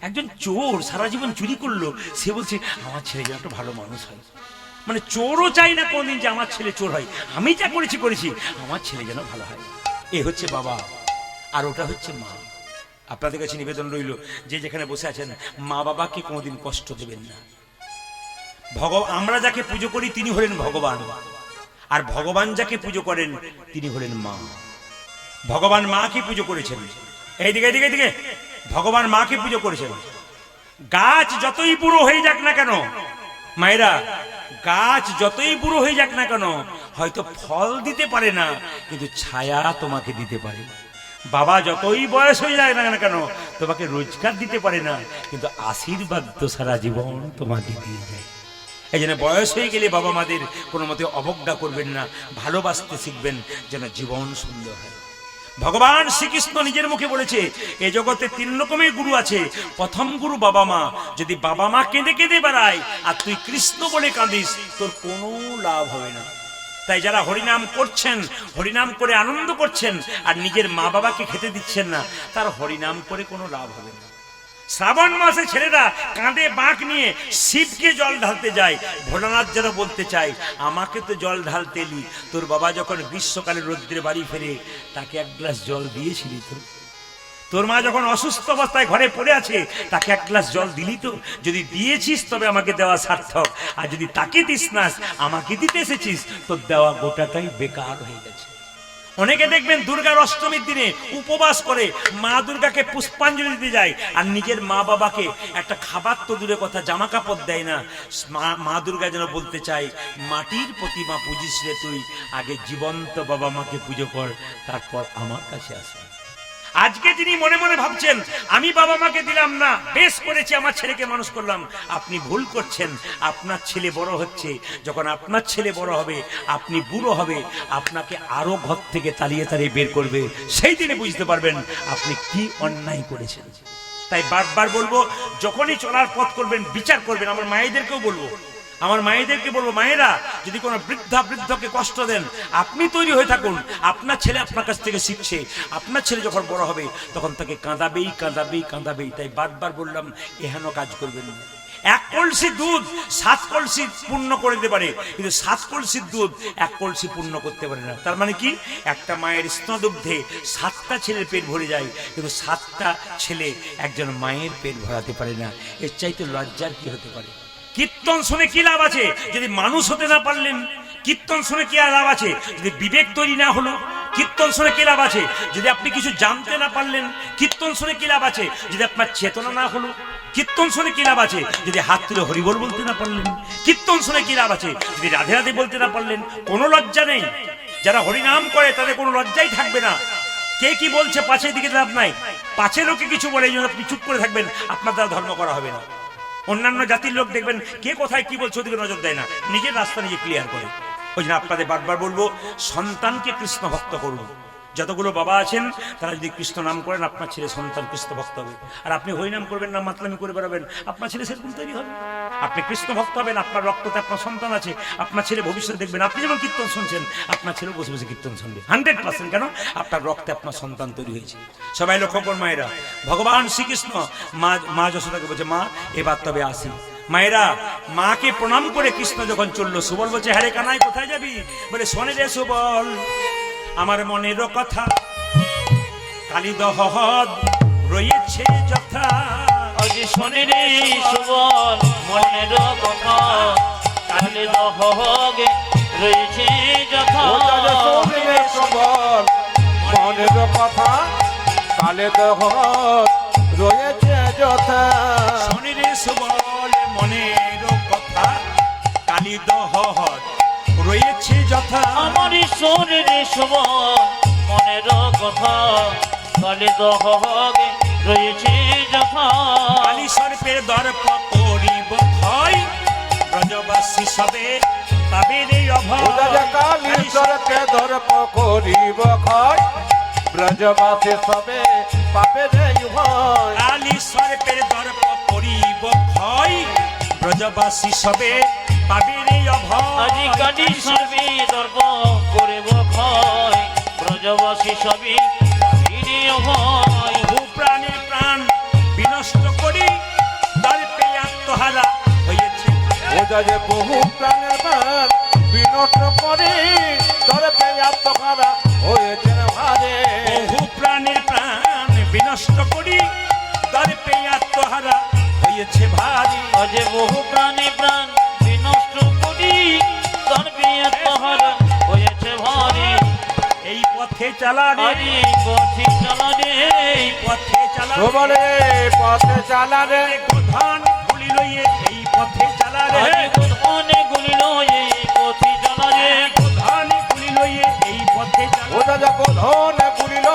একজন চোর সারা জীবন চুরি করলো, সে বলছে আমার ছেলে যেন একটা ভালো মানুষ হয়। মানে চোরও চাই না কোনদিন যে আমার ছেলে চোর হয়, আমি যা করেছি করেছি, আমার ছেলে যেন ভালো হয়। এ হচ্ছে বাবা, আর ওটা হচ্ছে মা। আপনাদের কাছে নিবেদন রইল, যে যেখানে বসে আছেন, মা বাবাকে কোনোদিন কষ্ট দেবেন না। আমরা যাকে পুজো করি তিনি হলেন ভগবান, আর ভগবান যাকে পুজো করেন তিনি হলেন মা। ভগবান মাকে পুজো করেছেন। এইদিকে এইদিকে এইদিকে, ভগবান মাকে পুজো করেছেন। গাছ যতই বুড়ো হয়ে যাক না কেন, মায়েরা, গাছ যতই বুড়ো হয়ে যাক না কেন, হয়তো ফল দিতে পারে না, কিন্তু ছায়া তোমাকে দিতে পারে। বাবা যতই বয়স হয়ে যায় না কেন, তোমাকে রোজগার দিতে পারে না, কিন্তু আশীর্বাদ তো সারা জীবন তোমাকে দিয়ে যায়। এই জন্য বয়স হয়ে গেলে বাবা মাদের কোনো মতে অবজ্ঞা করবেন না, ভালোবাসতে শিখবেন, যেন জীবন সুন্দর হয়। ভগবান শ্রীকৃষ্ণ নিজের মুখে বলেছে, এ জগতে 3 রকমের গুরু আছে। প্রথম গুরু বাবা মা। যদি বাবা মা কেঁদে কেঁদে বেড়ায় আর তুই কৃষ্ণ বলে কাঁদিস, তোর কোনো লাভ হবে না। তাই যারা হরিনাম করছেন, হরিনাম করে আনন্দ করছেন, আর নিজের মা বাবাকে খেতে দিচ্ছেন না, তার হরিনাম করে কোনো লাভ হবে না। শ্রাবণ মাসে ছেলেরা কাঁধে বাঁক নিয়ে শিবকে জল ঢালতে যায়। ভোলানাথ যারা বলতে চায়, আমাকে তো জল ঢালতে এলি, তোর বাবা যখন গ্রীষ্মকালে রৌদ্রে বাড়ি ফেরে তাকে 1 গ্লাস জল দিয়েছিলি তো? তোর মা যখন অসুস্থ অবস্থায় ঘরে পড়ে আছে, তাকে 1 গ্লাস জল দিলি তো? যদি দিয়েছিস তবে আমাকে দেওয়া সার্থক, আর যদি তাকে দিস না, আমাকে দিতে এসেছিস, তোর দেওয়া গোটাটাই বেকার হয়ে গেছে। অনেকে দেখবেন দুর্গার অষ্টমীর দিনে উপবাস করে মা দুর্গাকে পুষ্পাঞ্জলি দিতে যায়, আর নিজের মা বাবাকে একটা খাবার তো দূরে কথা, জামা কাপড় দেয় না। মা দুর্গা যেন বলতে চাই, মাটির প্রতিমা পুজিস রে তুই, আগে জীবন্ত বাবা মাকে পুজো কর, তারপর আমার কাছে আসবে। আজকে যিনি মনে মনে ভাবছেন আমি বাবা মাকে দিলাম না, বেশ করেছি আমার ছেলেকে মানুষ করলাম, আপনি ভুল করছেন। আপনার ছেলে বড় হচ্ছে, যখন আপনার ছেলে বড় হবে, আপনি বুড়ো হবে, আপনাকে আরো ঘর থেকে তাড়িয়ে তাড়িয়ে বের করবে, সেই দিনে বুঝতে পারবেন আপনি কি অন্যায় করেছেন। তাই বারবার বলবো, যখনই চলার পথ করবেন বিচার করবেন। আমার মায়েদেরকেও বলবো, মায়েরা, যদি কোনো বৃদ্ধকে কষ্ট দেন, আপনি তৈরি হয়ে থাকুন। আপনার ছেলে আপনার কাছ থেকে শিখছে, আপনার ছেলে যখন বড় হবে তখন তাকে কাঁদাবেই কাঁদাবেই কাঁদাবেই। তাই বারবার বললাম, এহেন কাজ করবেন না। 1 কলসি দুধ 7 কলসি পূর্ণ করে দিতে পারে, কিন্তু 7 কলসির দুধ 1 কলসি পূর্ণ করতে পারে না। তার মানে কি? একটা মায়ের স্তনদুগ্ধে 7টা ছেলের পেট ভরে যায়, কিন্তু 7টা ছেলে একজন মায়ের পেট ভরাতে পারে না। এর চাইতে লজ্জার কি হতে পারে? কীর্তন শুনে কি লাভ আছে যদি মানুষ হতে না পারলেন? কীর্তন শুনে কি লাভ আছে যদি বিবেক তৈরি না হলো? কীর্তন শুনে কি লাভ আছে যদি আপনি কিছু জানতে না পারলেন? কীর্তন শুনে কি লাভ আছে যদি আপনার চেতনা না হলো? কীর্তন শুনে কি লাভ আছে যদি হাত তুলে হরিবল বলতে না পারলেন? কীর্তন শুনে কি লাভ আছে যদি রাধে রাধে বলতে না পারলেন? কোনো লজ্জা নেই। যারা হরিনাম করে তাদের কোনো লজ্জাই থাকবে না। কে কি বলছে পাছে দিকে লাভ নাই, পাছে লোকে কিছু বলে, এই জন্য আপনি চুপ করে থাকবেন, আপনার দ্বারা ধর্ম করা হবে না। অন্যান্য জাতির লোক দেখবেন কে কোথায় কি বলছে ওদিকে নজর দেয় না, নিজের রাস্তা নিজে ক্লিয়ার করে। ওই জন্য আপনাদের বারবার বলবো, সন্তানকে কৃষ্ণ ভক্ত করুন। যতগুলো বাবা আছেন তারা যদি কৃষ্ণ নাম করেন, আপনার ছেলে সন্তান কৃষ্ণ ভক্ত হবে। আর আপনি হরিনাম করবেন না, মাতলামি করে বেড়াবেন, আপনার ছেলে সেরকম তৈরি হবে। আপনি কৃষ্ণ ভক্ত হবেন, আপনার রক্ততে আপনার সন্তান আছে, আপনার ছেলে ভবিষ্যৎ দেখবেন। আপনি যেমন কীর্তন শুনছেন, আপনার ছেলে বসে বসে কীর্তন শুনবে 100%। কেন? আপনার রক্তে আপনার সন্তান তৈরি হয়েছে। সবাই লক্ষ্য করুন মায়েরা, ভগবান শ্রীকৃষ্ণ মা যশোদাকে বলছে, মা এবার তবে আসি। মায়েরা মাকে প্রণাম করে কৃষ্ণ যখন চললো, সুবল বলছে, হ্যাঁ রে কানাই কোথায় যাবি? বলে, শোনে রে সুবল, আমার মনেরও কথা, কালী দহদ রয়েছে যথা। আজ শোনে রে সুবল, মনের কথা, কালী দহগে রয়েছে যথা। সবল মনের কথা, কালে দহদ রয়েছে যথা। শোনে রে সুবল, মনেরও কথা, কালী দহদ রয়েছে যথা। আমার শোনে রে সুবল, মনের কথা, কালী দহগে রয়েছে যথা। কালী সর্পের দর্প করিব ক্ষয়, ব্রজবাসী সবে পাবে রে অভয়। কালীশ্বরকে দর্প করিব ক্ষয়, ব্রজবাসী সবে পাবে রে ভয়। কালী সর্পের দর্প করিব ক্ষয়, ব্রজবাসী সবে পাবে রে অভয়। আজি কালী সর্বে দর্প করিব ক্ষয়, ব্রজবাসী সবে পাবে রে অভয়। বহু প্রাণের প্রাণ বিনষ্ট করি, দর্পে আত্মহারা হয়েছে। ওজা যে বহু প্রাণের প্রাণ বিনষ্ট করে, দর্পে আত্মহারা হয়েছে ভারে। বহু প্রাণের প্রাণ বিনষ্ট করি, দর্পে আত্মহারা হয়েছে ভারী। আজ বহু প্রাণে প্রাণ বিনষ্ট করি, দর্পে আত্মহারা হয়েছে ভারী। এই পথে চালা রে, আজ এই পথে চলা রে, এই পথে চালা রে, সবলে পথে চালা রে। প্রধান গুলি লইয়ে এই পথে চালা রে, আজ অনেক গুলি লয়ে এই পথে চলা রে। প্রধান গুলি লইয়ে এই পথে চালা। ওজা যখন ধন গুলিল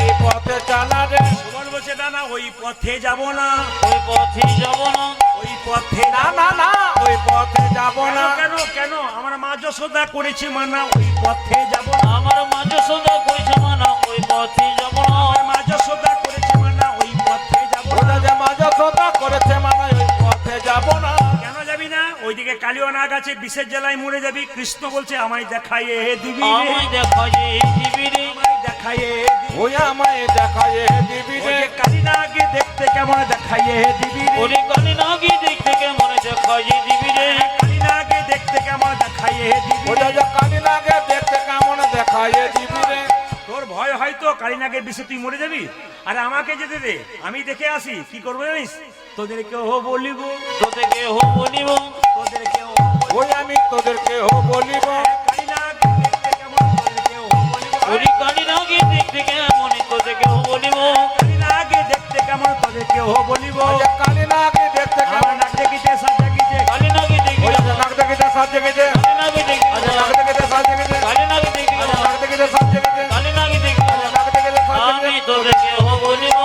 এই পথে চালা রে। সুবল বলছে, না না ওই পথে যাব না, ওই পথে যাব না, ওই পথে না না না ওই পথে যাব না। কেন কেন? আমার মা যশোদা করেছে মানা, ওই পথে যাব না। আমার মাঝে সদা করেছে মানা, ওই পথে যাব না। আমার মা যশোদা করেছে মানা, ওই পথে যাব না। ওজা যে মাজা সদা করেছে মানে ওই পথে যাব না। কেন যাবি না? ওইদিকে কালিও নাগ আছে, বিষের জ্বালায় মরে যাবি। কৃষ্ণ বলছে, আমায় দেখাইয়ে দিবি রে, আমায় দেখায় দিবি রে, আমায় দেখাইয়ে দিবি। ওই আমায় দেখায় দিবি ওই রে। যে কালী নাগে দেখতে কেমন দেখাইয়ে দিবি রে, ওরে কালী নাগি দেখতে কেমন দেখায় দিবি রে। কালী নাগে দেখতে কেমন দেখাইয়ে দিবি রে। ওজা যে কালী লাগে দেখতে কেমন দেখায় দিবি রে। তোর ভয় হয়তো কালী নাগের বিষে তুই মরে যাবি, আর আমাকে যেতে দে, আমি দেখে আসি কি করবো জানিস? তোদেরকেও বলিব, তোদেরকে হো বলিব, তোদেরকেও ওই আমি তোদেরকে বলিব। কালী নাগ দেখতে কেমন, তোদেরকেও বলিব। ওরে কালী নাগি দেখতে কেমন তোদেরকে হো বলিব। কালী নাগে দেখতে কেমন, তোদেরকেও বলিব। ওজা কালী লাগে দেখতে আমার কেমন। নাক দেখিতে সাজ দেখিতে, কালী নাগি দেখতে ওজা যে নাক দেখিতে সাজ জেগেছে। কালী নাগি দেখতে ওজা নাক দেখিতে সাজ জেগেছে। কালী নাগি দেখতে ওজা নাক দেখিতে সাজ জেগেছে। কালী নাগি দেখতে ওজা নাক দেখিতে সাজ আমি জেগেছে। তোদেরকে হো বলিব।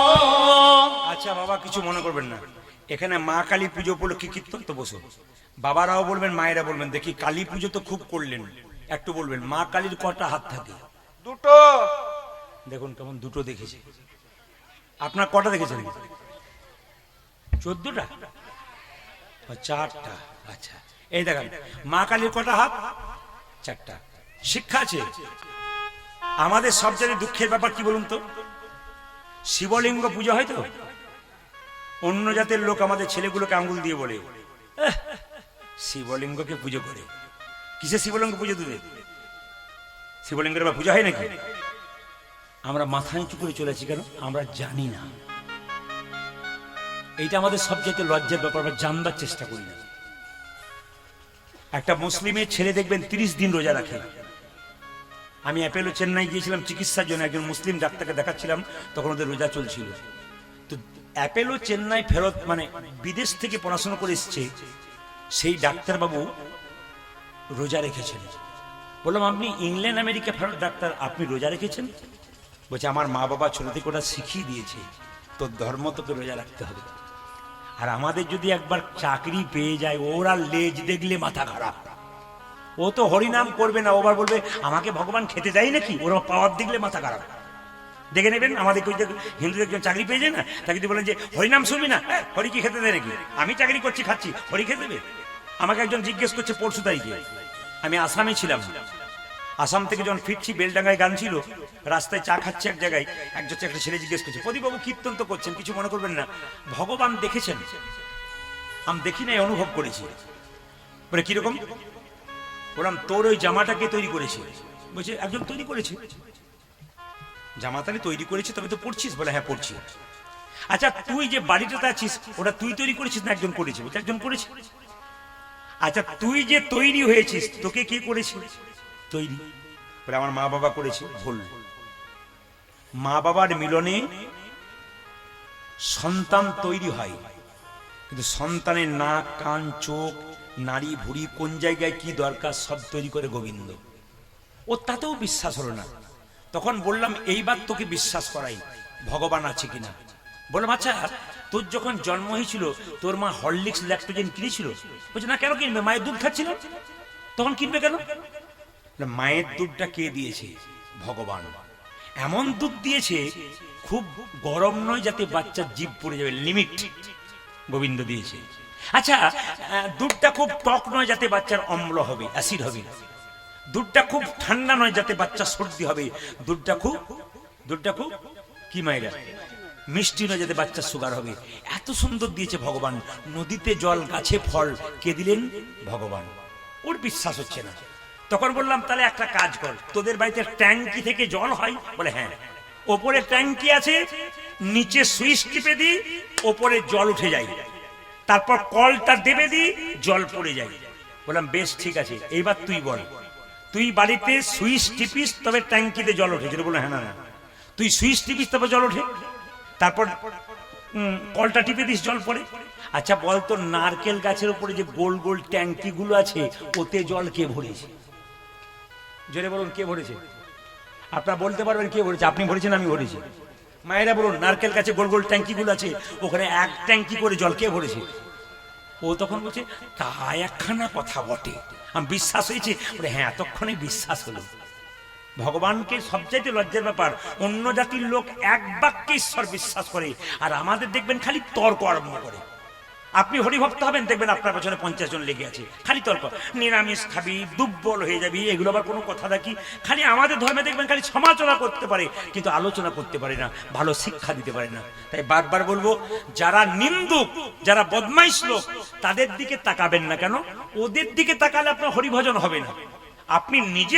আচ্ছা বাবা কিছু মনে করবেন না, এখানে মা কালী পুজো উপলক্ষে কীর্তন তো বসো, বাবারাও বলবেন মায়েরা বলবেন। দেখি কালী পুজো তো খুব করলেন, একটু বলবেন মা কালীর কটা হাত থাকে? দুটো। দেখুন কেমন দুটো দেখেছে। আপনার কটা দেখেছেন? 14টা, 4টা। আচ্ছা এই দেখেন মা কালীর কটা হাত? 4টা। শিক্ষা আছে। আমাদের সবচেয়ে দুঃখের ব্যাপার কি বলুন তো, শিবলিঙ্গ পুজো হয় তো, অন্য জাতের লোক আমাদের ছেলেগুলোকে আঙ্গুল দিয়ে বলে শিবলিঙ্গকে পুজো করে। কিসে শিবলিঙ্গ পুজো দেবে? শিবলিঙ্গের বা পুজো হয় নাকি? আমরা মাথা নিচু করে চলেছি কেন? আমরা জানি না। এইটা আমাদের সবচেয়ে লজ্জার ব্যাপার, আমরা জানবার চেষ্টা করি না। একটা মুসলিমের ছেলে দেখবেন 30 দিন রোজা রাখে। আমি অ্যাপেলো চেন্নাই গিয়েছিলাম চিকিৎসার জন্য, একজন মুসলিম ডাক্তারকে দেখাচ্ছিলাম, তখন ওদের রোজা চলছিল। তো অ্যাপেলো চেন্নাই ফেরত মানে বিদেশ থেকে পড়াশোনা করে এসছে সেই ডাক্তারবাবু রোজা রেখেছেন। বললাম আপনি ইংল্যান্ড আমেরিকা ফেরত ডাক্তার, আপনি রোজা রেখেছেন? বলছে আমার মা বাবা ছোট থেকে ওটা শিখিয়ে দিয়েছে, তোর ধর্ম তোকে রোজা রাখতে হবে। আর আমাদের যদি একবার চাকরি পেয়ে যায়, ওরা লেজ দেখলে মাথা খারাপ। ও তো হরিনাম করবে না, ওবার বলবে আমাকে ভগবান খেতে দেয় নাকি, ওরা পাওয়ার দেখলে মাথা খারাপ। দেখে নেবেন আমাদের হিন্দুদের একজন চাকরি পেয়ে যায় না, তাকে যদি বলেন যে হরিনাম শুনবি না, হরি কি খেতে দেয় নাকি, আমি চাকরি করছি খাচ্ছি, হরি খেতে দেবে? আমাকে একজন জিজ্ঞেস করছে পরশু তারিখে, আমি আসামে ছিলাম, আসাম থেকে যখন ফিরছি বেলডাঙ্গায় গান ছিল, রাস্তায় চা খাচ্ছে এক জায়গায়, একজন একটা ছেলে জিজ্ঞেস করছে, প্রদীপবাবু কীর্তন তো করছেন, কিছু মনে করবেন না, ভগবান দেখেছেন? আমি দেখি নাই, অনুভব করেছি। বলে কিরকম? বললাম তোর ওই জামাটা কে তৈরি করেছে? বলছে একজন তৈরি করেছে। জামা তাহলে তৈরি করেছে, তবে তো পড়ছিস? বলে হ্যাঁ পড়ছি। আচ্ছা তুই যে বাড়িটাতে আছিস ওটা তুই তৈরি করেছিস না একজন করেছে? বলছে একজন করেছে। আচ্ছা তুই যে তৈরি হয়েছিস তোকে কে করেছে তৈরি? বলে আমার মা বাবা করেছে। ভুল। মা বাবার মিলনে সন্তান তৈরি হয়, কিন্তু সন্তানের নাক কান চোখ নাড়ি ভুড়ি কোন জায়গায় কি দরকার সব তৈরি করে গোবিন্দ। ও তাতেও বিশ্বাস হলো না। তখন বললাম এইবার তোকে বিশ্বাস করাই ভগবান আছে কিনা। বললাম আচ্ছা তোর যখন জন্ম হয়েছিল তোর মা হরলিক্স ল্যাকটোজেন কিনেছিল? বলছে না, কেন কিনবে, মায়ের দুধ খাচ্ছিল। তখন কিনবে কেন? মায়ের দুধটা কে দিয়েছে? ভগবান। এমন দুধ দিয়েছে খুব গরম নয় যাতে বাচ্চার জিভ পড়ে যাবে, লিমিট গোবিন্দ দিয়েছে। আচ্ছা দুধটা খুব টক নয় যাতে বাচ্চার অম্ল হবে, অ্যাসিড হবে। দুধটা খুব ঠান্ডা নয় যাতে বাচ্চা সর্দি হবে। দুধটা খুব কি মায়েরা মিষ্টি নয় যাতে বাচ্চার সুগার হবে। এত সুন্দর দিয়েছে ভগবান। নদীতে জল গাছে ফল কে দিলেন? ভগবান। ওর বিশ্বাস হচ্ছে না। তখন বললাম তাহলে একটা কাজ কর, তোদের বাড়িতে ট্যাঙ্কি থেকে জল হয়? বলে হ্যাঁ। ওপরে ট্যাঙ্কি আছে, নিচে সুইচ টিপে দি, ওপরে জল উঠে যায়, তারপর কলটা দেবে দি, জল পড়ে যায়। বললাম বেশ ঠিক আছে, এইবার তুই বল, তুই বাড়িতে সুইচ টিপিস তবে ট্যাঙ্কিতে জল ওঠে? যেটা বলে হ্যাঁ। না, তুই সুইচ টিপিস তবে জল ওঠে, তারপর কলটা টিপে দিস জল পড়ে। আচ্ছা বলতো নারকেল গাছের উপরে যে গোল গোল ট্যাঙ্কি গুলো আছে ওতে জল কে ভরেছে? জোরে বলুন কে ভরেছে? আপনারা বলতে পারবেন কে ভরেছে? আপনি ভরেছেন, আমি ভরেছি। মায়েরা বলুন নারকেল গাছে গোল গোল ট্যাঙ্কি গুলো আছে, ওখানে এক ট্যাঙ্কি করে জল কে ভরেছে? ও তখন বলছে তা একখানা কথা বটে। আমি বিশ্বাস হয়েছে? বলে হ্যাঁ, এতক্ষণে বিশ্বাস হলো। ভগবানকে সবচাইতে লজ্জার ব্যাপার, অন্য জাতির লোক এক বাক্যে ঈশ্বর বিশ্বাস করে, আর আমাদের দেখবেন খালি তর্ক আরম্ভ করে। আপনি হরিভক্ত হবেন, দেখবেন আপনার পেছনে 50 জন লেগে আছে, খালি তর্ক। নিরামিষ খাবি, দুর্বল হয়ে যাবি, এগুলো আবার কোনো কথা দেখি? খালি আমাদের ধর্মে দেখবেন খালি সমালোচনা করতে পারে, কিন্তু আলোচনা করতে পারে না, ভালো শিক্ষা দিতে পারে না। তাই বারবার বলবো, যারা নিন্দুক, যারা বদমাইশ লোক, তাদের দিকে তাকাবেন না। কেন? ওদের দিকে তাকালে আপনার হরিভজন হবে না। আপনি নিজে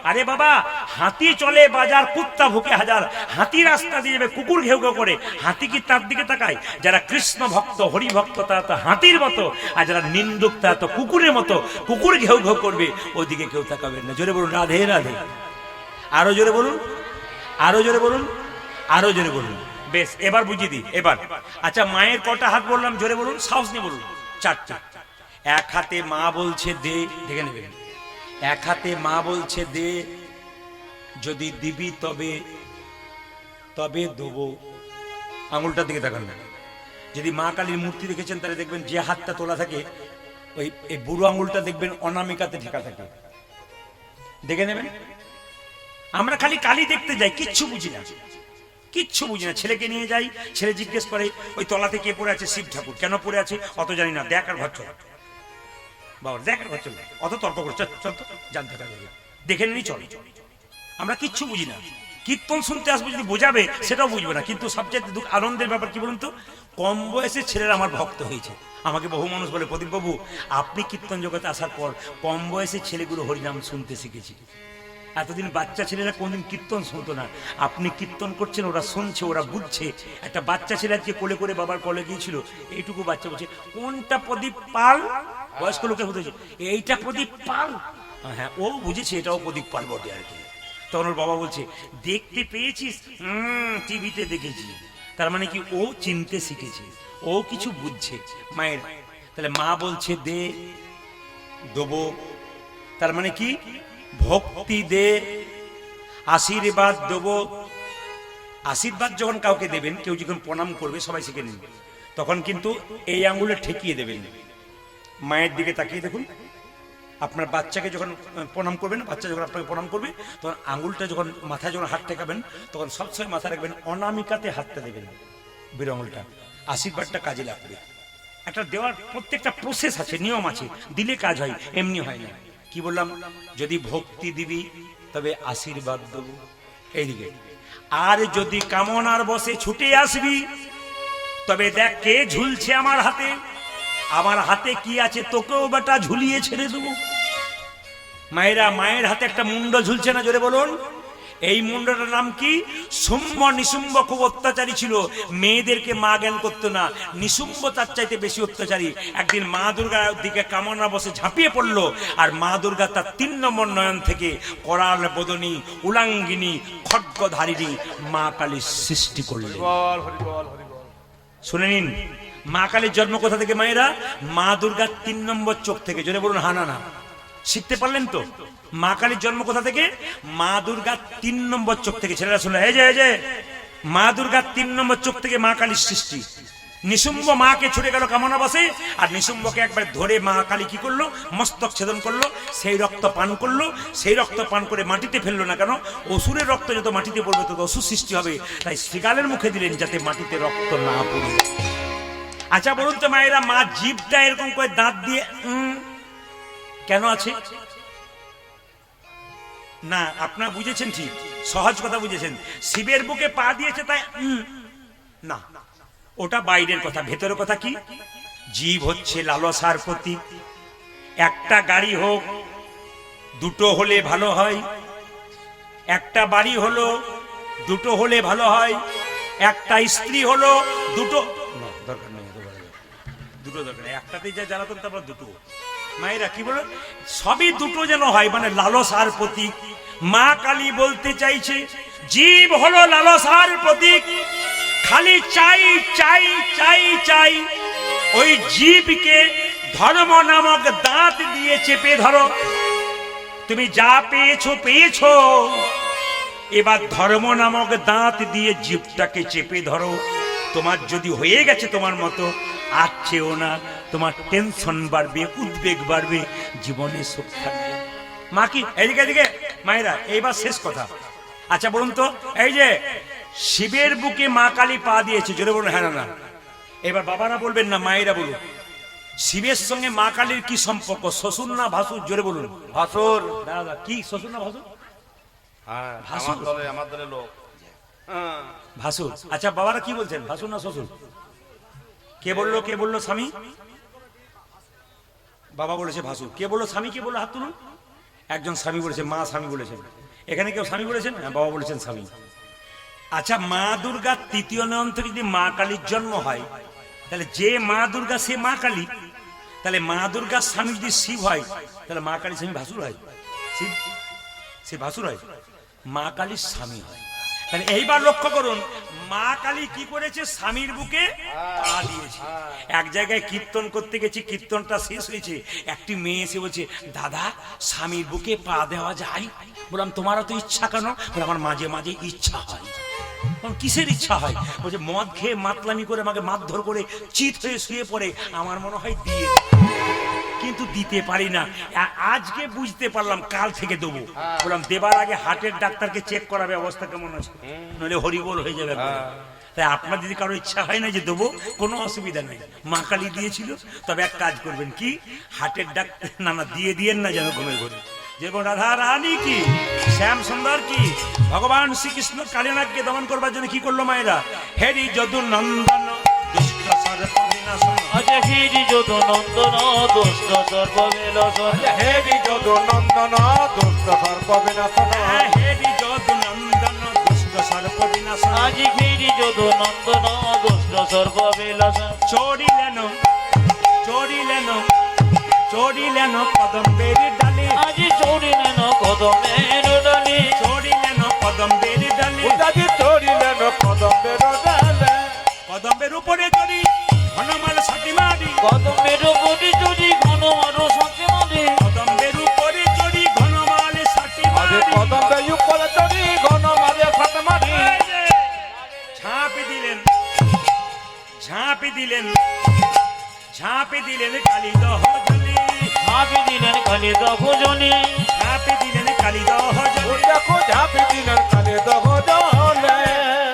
আরে বাবা, হাতি চলে বাজার, কুত্তা ভুকে হাজার। হাতি রাস্তা দিয়ে যাবে, কুকুর ঘেউ ঘেউ করে, হাতি কি তার দিকে তাকায়? যারা কৃষ্ণ ভক্ত হরি ভক্ত তারা তো হাতির মতো, আর যারা নিন্দুক তারা তো কুকুরের মতো, কুকুর ঘেউ ঘেউ করবে, ওদিকে কেউ তাকাবেন না। জোরে বলুন রাধে রাধে। আরো জোরে বলুন, আরো জোরে বলুন, আরো জোরে বলুন। বেশ, এবার বুঝিয়ে দিই। এবার আচ্ছা মায়ের কটা হাত বললাম? জোরে বলুন, সাহস নিয়ে বলুন। 4টা। এক হাতে মা বলছে দে, দেখে নেবেন। এক হাতে মা বলছে দে, যদি দিবি তবে তবে দেবো। আঙুলটার দিকে তাকান না। যদি মা কালীর মূর্তি দেখেছেন তাহলে দেখবেন যে হাতটা তোলা থাকে ওই বুড়ো আঙুলটা দেখবেন অনামিকাতে ঠেকা থাকে, দেখে নেবেন। আমরা খালি কালী দেখতে যাই, কিচ্ছু বুঝি না, কিচ্ছু বুঝি না। ছেলেকে নিয়ে যাই, ছেলে জিজ্ঞেস করে ওই তলাতে কে পড়ে আছে? শিব ঠাকুর। কেন পড়ে আছে? অত জানি না। দেখ আর ঘর চল বাবা, দেখ আর ঘর চল, অত তর্ক করছে, চল তো জানতে পারবে, দেখে নিই চল। আমরা কিচ্ছু বুঝি না। কীর্তন শুনতে আসবো, যদি বোঝাবে সেটাও বুঝবে না। কিন্তু সবচেয়ে দুঃখ আনন্দের ব্যাপার কি বলুন তো, কম বয়সে ছেলেরা আমার ভক্ত হয়েছে। আমাকে বহু মানুষ বলে প্রদীপবাবু আপনি কীর্তন জগতে আসার পর কম বয়সে ছেলেগুলো হরিনাম শুনতে শিখেছি। এতদিন বাচ্চা ছেলেরা কোনদিন কীর্তন শুনতো না। আপনি কীর্তন করছেন, ওরা শুনছে, ওরা বুঝছে। একটা বাচ্চা ছেলে আজকে কোলে করে বাবার কোলে গিয়েছিল, এইটুকু বাচ্চা বলছে কোনটা প্রদীপ পাল? বয়স্ক লোকের হতে এইটা প্রদীপ পাল। হ্যাঁ, ও বুঝেছে এটাও প্রদীপ পাল বটে আর কি। তখন ওর বাবা বলছে দেখতে পেয়েছিস? টিভিতে দেখেছি। তার মানে কি ও চিনতে শিখেছে, ও কিছু বুঝছে। মায়ের তাহলে মা বলছে দে, দেবো, তার মানে কি ভক্তি দে, আশীর্বাদ দেবো। আশীর্বাদ যখন কাউকে দেবেন, কেউ যখন প্রণাম করবে সবাই শিখে নেবে। তখন কিন্তু এই আঙ্গুলে ঠেকিয়ে দেবেন। মায়ের দিকে তাকিয়ে দেখুন, আপনার বাচ্চাকে যখন প্রণাম করবেন, বাচ্চা যখন আপনাকে প্রণাম করবে, তখন আঙ্গুলটা যখন মাথায় যখন হাত ঠেকাবেন, তখন সবসময় মাথায় রাখবেন অনামিকাতে হাতটা দেবেন, বীর আঙুলটা, আশীর্বাদটা কাজে লাগবে। একটা দেওয়ার প্রত্যেকটা প্রসেস আছে, নিয়ম আছে, দিলে কাজ হয়, এমনি হয় না। কি বললাম, যদি ভক্তি দিবি তবে আশীর্বাদ দেবো এইদিকে, আর যদি কামনার বসে ছুটে আসবি তবে দেখ কে ঝুলছে আমার হাতে, আমার হাতে কি আছে তোকেও বেটা ঝুলিয়ে ছেড়ে দেবো। মায়েরা, মায়ের হাতে একটা মুন্ড ঝুলছে না, জোরে বলুন। এই মুন্ডটার নাম কি? শুম্ভ। নিশুম্ভ খুব অত্যাচারী ছিল, মেয়েদেরকে মা জ্ঞান করতো না। নিশুম্ভ তার চাইতে বেশি অত্যাচারী। একদিন মা দুর্গার দিকে কামনা বসে ঝাঁপিয়ে পড়লো, আর মা দুর্গা তার 3 নম্বর নয়ন থেকে করাল বদনী, উলাঙ্গিনী, খड्गধারিণী মা কালীর সৃষ্টি করলেন। বল হরি বল, হরি বল। শুনে নিন, মা কালীর জন্ম কোথা থেকে মায়েরা? মা দুর্গার 3 নম্বর চোখ থেকে। জোরে বলুন হা না না। শিখতে পারলেন তো? মা কালীর জন্ম কোথা থেকে? মা দুর্গার 3 নম্বর চোখ থেকে। ছেলেরা শুনে, এই যে মা দুর্গার 3 নম্বর চোখ থেকে মা কালীর সৃষ্টি। নিশুম্ভ মাকে ছুটে গেল কামনা বসে, আর নিশুম্ভকে একবার ধরে মা কালী কি করলো? মস্তক ছেদন করলো, সেই রক্ত পান করলো। সেই রক্ত পান করে মাটিতে ফেললো না, কেন? অসুরের রক্ত যত মাটিতে পড়বে তত অসুর সৃষ্টি হবে, তাই শ্রীকালের মুখে দিলেন যাতে মাটিতে রক্ত না পড়ে। আচ্ছা বলুন তো মায়েরা, মা জিভটা এরকম করে দাঁত দিয়ে কেন আছে? না, আপনারা বুঝেছেন, ঠিক সহজ কথা বুঝেছেন। শিবের বুকে পা দিয়েছে তাই না, ওটা বাইরের কথা। ভেতরের কথা কি? জীব হচ্ছে লালসার প্রতীক। একটা গাড়ি হোক, দুটো হলে ভালো হয়। একটা বাড়ি হলো, দুটো হলে ভালো হয়। একটা স্ত্রী হলো, দুটো দরকার নেই, দুটো দরকার। একটাতেই যা জ্বালাতন, তারপর দুটো। মায়েরা কি বলো? সবই দুটো যেন হয়, মানে লালসার প্রতীক। মা কালী বলতে চাইছে জীব হলো লালসার প্রতীক, খালি চাই চাই চাই চাই। ওই জীবকে ধর্ম নামক দাঁত দিয়ে চেপে ধরো। তুমি যা পেয়েছো পেয়েছো, এবার ধর্ম নামক দাঁত দিয়ে জীবটাকে চেপে ধরো। তোমার যদি হয়ে গেছে তোমার মতো, আর চেও না। তোমার টেনশন বাড়বে, উদ্বেগ বাড়বে, জীবনে সুখ থাকবে। মা কি এদিকে এদিকে মায়েরা, এইবার শেষ কথা। আচ্ছা বলুন তো, এই যে শিবের বুকে মা কালী পা দিয়েছে, জোরে বলুন হ্যাঁ না না। এবার বাবারা বলবেন না, মায়েরা বলুন, শিবের সঙ্গে মা কালীর কি সম্পর্ক? শ্বশুর না ভাসুর? জোরে বলুন। ভাসুর। দাদা কি শ্বশুর না ভাসুর? হ্যাঁ, ভাসুর। আমার দলের লোক। হ্যাঁ, ভাসুর। আচ্ছা বাবারা কি বলছেন, ভাসুর না শ্বশুর? কে বললো? কে বললো স্বামী? বাবা বলেছে ভাসুর। কে বললো স্বামী? কে বললো? হাত তুলুন। একজন স্বামী বলেছে, মা স্বামী বলেছেন। এখানে কেউ স্বামী বলেছেন? হ্যাঁ, বাবা বলেছেন স্বামী। আচ্ছা, মা দুর্গার 3য় নয়ন থেকে যদি মা কালীর জন্ম হয়, তাহলে যে মা দুর্গা সে মা কালী। তাহলে মা দুর্গার স্বামী যদি শিব হয়, তাহলে মা কালীর স্বামী ভাসুর হয়। শিব সে ভাসুর হয়, মা কালীর স্বামী হয়। তাহলে এইবার লক্ষ্য করুন, মা কালী কি করেছে? স্বামীর বুকে পা দিয়েছে। এক জায়গায় কীর্তন করতে গেছি, কীর্তনটা শেষ হয়েছে, একটি মেয়ে এসে বলছে, দাদা স্বামীর বুকে পা দেওয়া যায়? বললাম তোমারও তো ইচ্ছা কেন? বলে আমার মাঝে মাঝে ইচ্ছা হয়। কিসের ইচ্ছা হয়? বলছে মদ খেয়ে মাতলামি করে আমাকে মারধর করে চিত হয়ে শুয়ে পড়ে, আমার মনে হয় দিয়ে, কিন্তু দিতে পারি না। আজকে বুঝতে পারলাম, কাল থেকে দেবো। বললাম দেবার আগে হার্টের ডাক্তারকে চেক করাবে অবস্থা কেমন আছে, নইলে হরিবোল হয়ে যাবে। তাই আপনার যদি কারো ইচ্ছা হয় না যে দেবো, কোনো অসুবিধা নেই, মা কালী দিয়েছিল। তবে এক কাজ করবেন, কি হার্টের ডাক্তার না না দিয়ে দিয়েন না যেন ঘুমের ঘরে। যেরকম রাধা রানী কি, শ্যাম সুন্দর কি, ভগবান শ্রীকৃষ্ণ কালীনাথকে দমন করবার জন্য কি করলো মায়েরা? হেরি যদু নন্দন দুষ্ট সর্প বিনাশন। আজ হেরি যদু নন্দন দুষ্ট সর্প বিনাশন। হেরি যদু নন্দন দুষ্ট সর্প বিনাশন। হেরি যদু নন্দন দুষ্ট সর্প বিনাশন। আজ হেরি যদু নন্দন দুষ্ট সর্প বিনাশন। চড়িলেন চড়িলেন চড়িলেন কদম্বের ডালে। আজ চড়িলেন কদমের ডালে। চড়িলেন কদম্বের ডালে। চড়িলেন কদম্বের ডালে। কদম্বের উপরে চড়ি ঘনমাল সাথী মারি। কদমের উপরে চড়ি ঘনমাল সাথী মারি। কদম্বের উপরে চড়ি ঘনমাল সাথী মারি। কদম্বের উপরে চড়ি ঘনমাল সাথী মারি। ঝাঁপি দিলেন, ঝাঁপি ঝাঁপে দিলেন কালী দহ জলে, ঝাঁপি দিলেন কালী দহ জলে, ঝাঁপে দিলেন কালী দহ ও জলে। দেখো ঝাঁপি দিলেন কালে দহ জলে।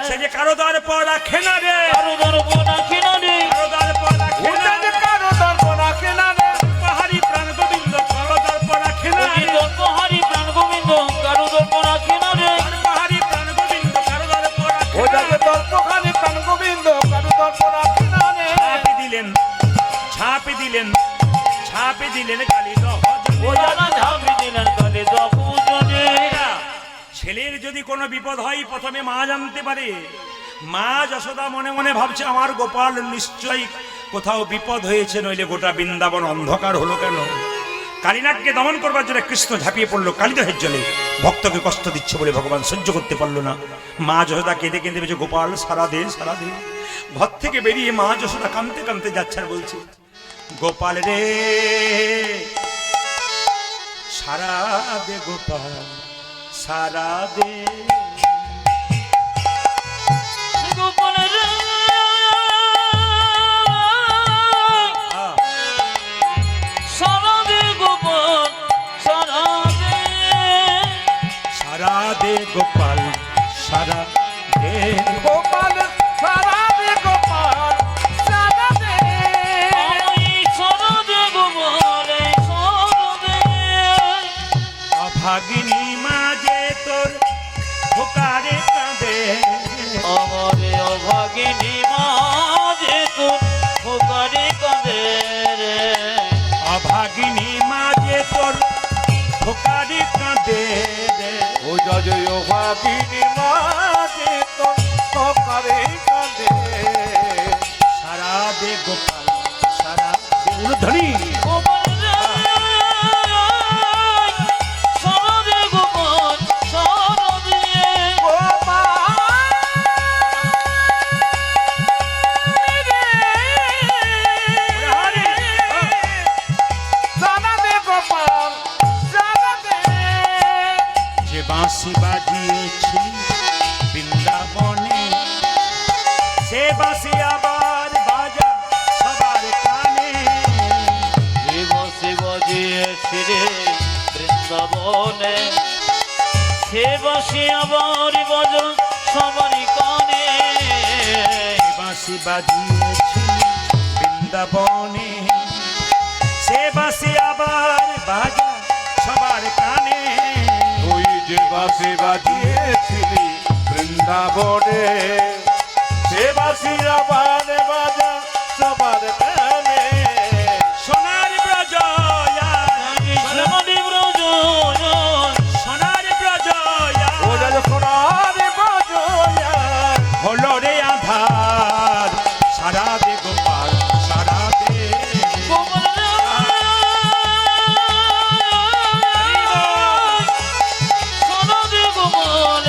সে যে কারো দ্বার পর রাখে না রে, কারো দর্প রাখে না রে, কারো দ্বার পর রাখে না, ওটা যে কারো দর্প রাখে না রে। পাহাড়ি প্রাণ গোবিন্দ কারো দ্বার পর রাখে না ওই রে, দর্পহারি প্রাণ গোবিন্দ কারো দর্প রাখে না রে। পাহাড়ি প্রাণ গোবিন্দ কারো দ্বার পর রাখে ওটা না যে রে। দর্পখানি প্রাণ গোবিন্দ কারো দর্প রাখে না রে। ঝাঁপে দিলেন কালী দহ ও জলে। জানা ঝাঁপি দিলেন কালী দহ জলে। ছেলের যদি কোনো বিপদ হয় প্রথমে মা জানতে পারে। মা যশোদা মনে মনে ভাবছে আমার গোপাল নিশ্চয়ই কোথাও বিপদ হয়েছে, নইলে গোটা বৃন্দাবন অন্ধকার হলো কেন। কালীনাথকে দমন করবার জন্য কৃষ্ণ ঝাঁপিয়ে পড়লো কালীদহের জলে। ভক্তকে কষ্ট দিচ্ছে বলে ভগবান সহ্য করতে পারলো না। মা যশোদা কেঁদে কেঁদে বলছে গোপাল সারা দে সারা দে। ঘর থেকে বেরিয়ে মা যশোদা কাঁদতে কাঁদতে যাচ্ছে আর বলছে গোপাল রে সারা দে গোপাল সারা দে। গোপাল রে আহ, সারা দে গোপাল সারা দে। সারা দে গোপাল সারা দে। গোপাল সারা দে গোপাল সারা দে। আমি সারা দে গোপাল সারা দে। অভাগিনী মাঝে তোর ভোকারে কাঁদে, আমারে অভাগিনী মাঝে তোর ফোকারে কাঁদে রে। অভাগিনী মাঝে তোর ভোকারি কাঁদে রে। ও জয় অভাগিনী মাঝে তোর ভোকারি কাঁদে। সারা দে গোপাল সারা দে। উলুধ্বনি। গোপাল রে সারা দে গোপাল সারা দে। যে বাঁশি বাজিয়েছি বৃন্দাবনে, সে বাঁশি আবার বাজা সবার কানে। শিব শিব জিয়েছি রে বৃন্দাবনে, সে বাসি আবার বাজা সবারই কানে। বাঁশি বাজিয়েছি বৃন্দাবনে, সে বাঁশি আবার বাজা সবার কানে। তুই যে বাঁশি বাজিয়েছিলি বৃন্দাবনে, সে বাঁশি আবার বাজা সবার কানে। সোনার ব্রজ সোনারি ব্রজ সোনার ব্রজ ও জয় সোনার বাজয়া। হলো রে আধার সারা দে গোপাল সারা দে। গোপাল রে সারা দে গোপাল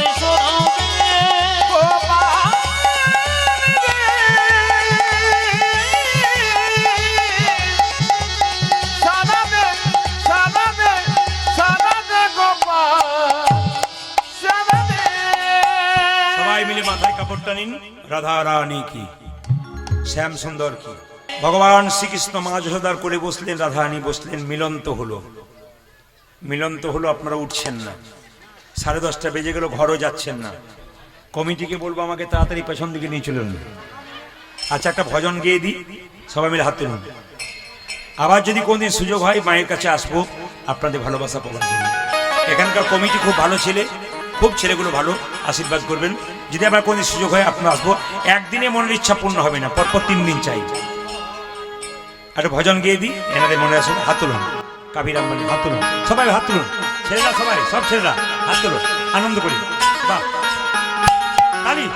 সারা দে। সবাই মিলে মাথায় কাপড়টা নিন। রাধা রানী কি, শ্যাম সুন্দর কি। ভগবান শ্রীকৃষ্ণ মা যশোদার করে বসলেন, রাধা রানী বসলেন। মিলন তো হলো, মিলন তো হলো, আপনারা উঠছেন না। 10:30 বেজে গেল, ঘরও যাচ্ছেন না। কমিটিকে বলবো আমাকে তাড়াতাড়ি পেছন দিকে নিয়ে চলুন। আচ্ছা একটা ভজন গেয়ে দিই, সবাই মিলে হাত তুলুন। আবার যদি কোনদিন সুযোগ হয় মায়ের কাছে আসবো আপনাদের ভালোবাসা পাওয়ার জন্য। এখানকার কমিটি খুব ভালো ছেলে, খুব ছেলেগুলো ভালো, আশীর্বাদ করবেন। যদি আমার কোনদিন সুযোগ হয় আপনারা আসবো। একদিনে মনের ইচ্ছা পূর্ণ হবে না, পরপর 3 দিন চাই। একটা ভজন গিয়ে দিই, এনাদের মনে আসুন। হাত তুলুন, কাবির আম্বানি হাত তুলুন, সবাই হাত তুলুন। ছেলেরা সবাই, সব ছেলেরা হাত তুলুন, আনন্দ করি। বাহ তালি।